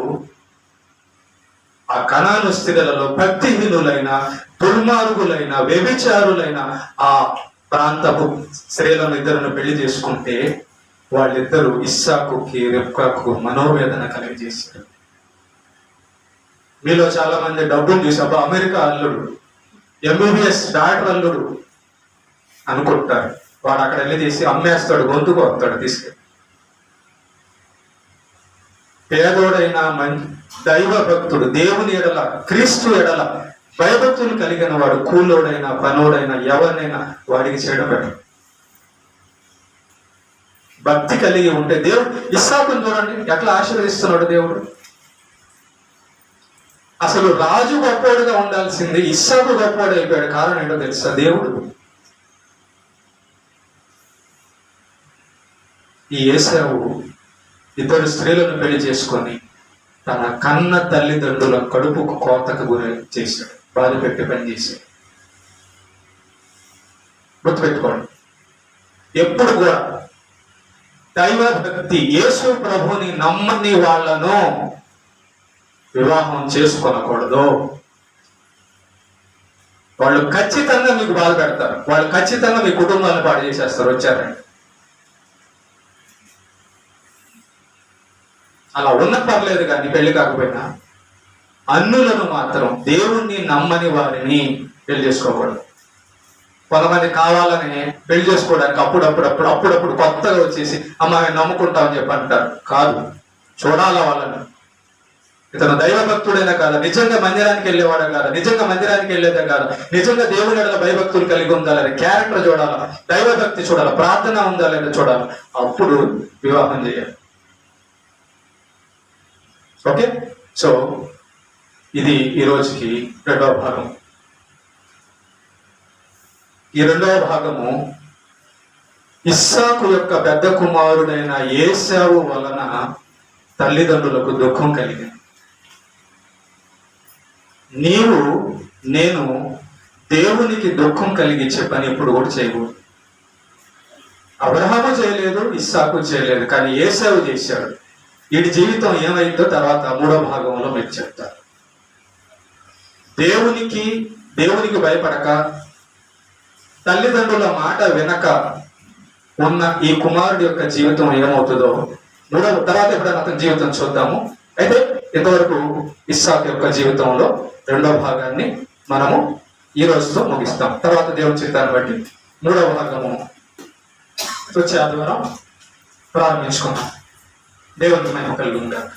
ఆ కనాను స్త్రీలలో భక్తిహీనులైన, దుర్మార్గులైన, వ్యభిచారులైన ఆ ప్రాంతపు స్త్రీలను ఇద్దరును పెళ్లి చేసుకుంటే వాళ్ళిద్దరూ ఇస్సాకుకి రెబ్కాకు మనోవేదన కలిగజేశారు. మీలో చాలా మంది డబ్బులు చూసి అబ్బా అమెరికా అల్లుడు, ఎంబీబీఎస్ డాక్టర్ అల్లుడు అనుకుంటారు. వాడు అక్కడ వెళ్ళి తీసి అమ్మేస్తాడు, గొంతుకు వస్తాడు తీసుకెళ్ళి. పేదోడైన దైవ భక్తుడు, దేవుని ఎడల, క్రీస్తు ఎడల భయభక్తులు కలిగిన వాడు, కూలోడైనా పనోడైనా ఎవరినైనా వాడికి చేయడం బెటర్. భక్తి కలిగి ఉంటే దేవుడు, ఇస్సాకును చూడండి ఎట్లా ఆశీర్వదిస్తున్నాడు దేవుడు. అసలు రాజు గొప్పోడుగా ఉండాల్సింది ఇస్సాకు గొప్పోడు అయిపోయాడు. కారణం ఏంటో తెలుసా? దేవుడు ఈ ఏశావు ఇద్దరు స్త్రీలను పెళ్లి చేసుకొని తన కన్న తల్లిదండ్రుల కడుపుకు కోతకు గురి చేశాడు, బాధ పెట్టి పని చేశాడు. గుర్తుపెట్టుకోండి, ఎప్పుడు కూడా దైవ భక్తి, యేసు ప్రభుని నమ్మని వాళ్ళను వివాహం చేసుకొనకూడదు. వాళ్ళు ఖచ్చితంగా మీకు బాధ పెడతారు, వాళ్ళు ఖచ్చితంగా మీ కుటుంబాన్ని పాడు చేసేస్తారు. వచ్చారండి, అలా ఉన్న పర్లేదు కానీ పెళ్లి కాకపోయినా అన్నులను మాత్రం, దేవుణ్ణి నమ్మని వారిని పెళ్లి చేసుకోకూడదు. కొంతమంది కావాలని పెళ్లి చేసుకోవడానికి అప్పుడప్పుడు కొత్తగా వచ్చేసి అమ్మాయి నమ్ముకుంటామని చెప్పి అంటారు. కాదు, చూడాలా వాళ్ళని. ఇతను దైవభక్తుడైనా కాదా, నిజంగా మందిరానికి వెళ్ళేవాడే కాదా, నిజంగా మందిరానికి వెళ్ళేదే కాదా, నిజంగా దేవుని ఎడల భయభక్తులు కలిగి ఉందా లేదా, క్యారెక్టర్ చూడాలా, దైవభక్తి చూడాలా, ప్రార్థన ఉందా లేదా చూడాలి. అప్పుడు వివాహం చేయాలి. ఓకే, సో ఇది ఈ రోజుకి రెండవ భాగం. ఈ రెండవ భాగము ఇస్సాకు యొక్క పెద్ద కుమారుడైన ఏశావు వలన తల్లిదండ్రులకు దుఃఖం కలిగింది. నేను దేవునికి దుఃఖం కలిగించే పని ఎప్పుడు కూడా చేయకూడదు. అబ్రహాము చేయలేదు, ఇస్సాకు చేయలేదు, కానీ ఏశావు చేశాడు. వీడి జీవితం ఏమైందో తర్వాత మూడో భాగంలో మీకు చెప్తారు. దేవునికి భయపడక, తల్లిదండ్రుల మాట వినక ఉన్న ఈ కుమారుడి యొక్క జీవితం ఏమవుతుందో తర్వాత ఎప్పుడైనా అతని జీవితం చూద్దాము. అయితే ఇంతవరకు ఇస్సాకు యొక్క జీవితంలో రెండవ భాగాన్ని మనము ఈ రోజుతో ముగిస్తాం. తర్వాత దేవుని చిత్తాన్ని బట్టి మూడవ భాగము వచ్చే ఆదివారం ప్రారంభించుకుందాం. దేవునికి మహిమ కలుగును గాక.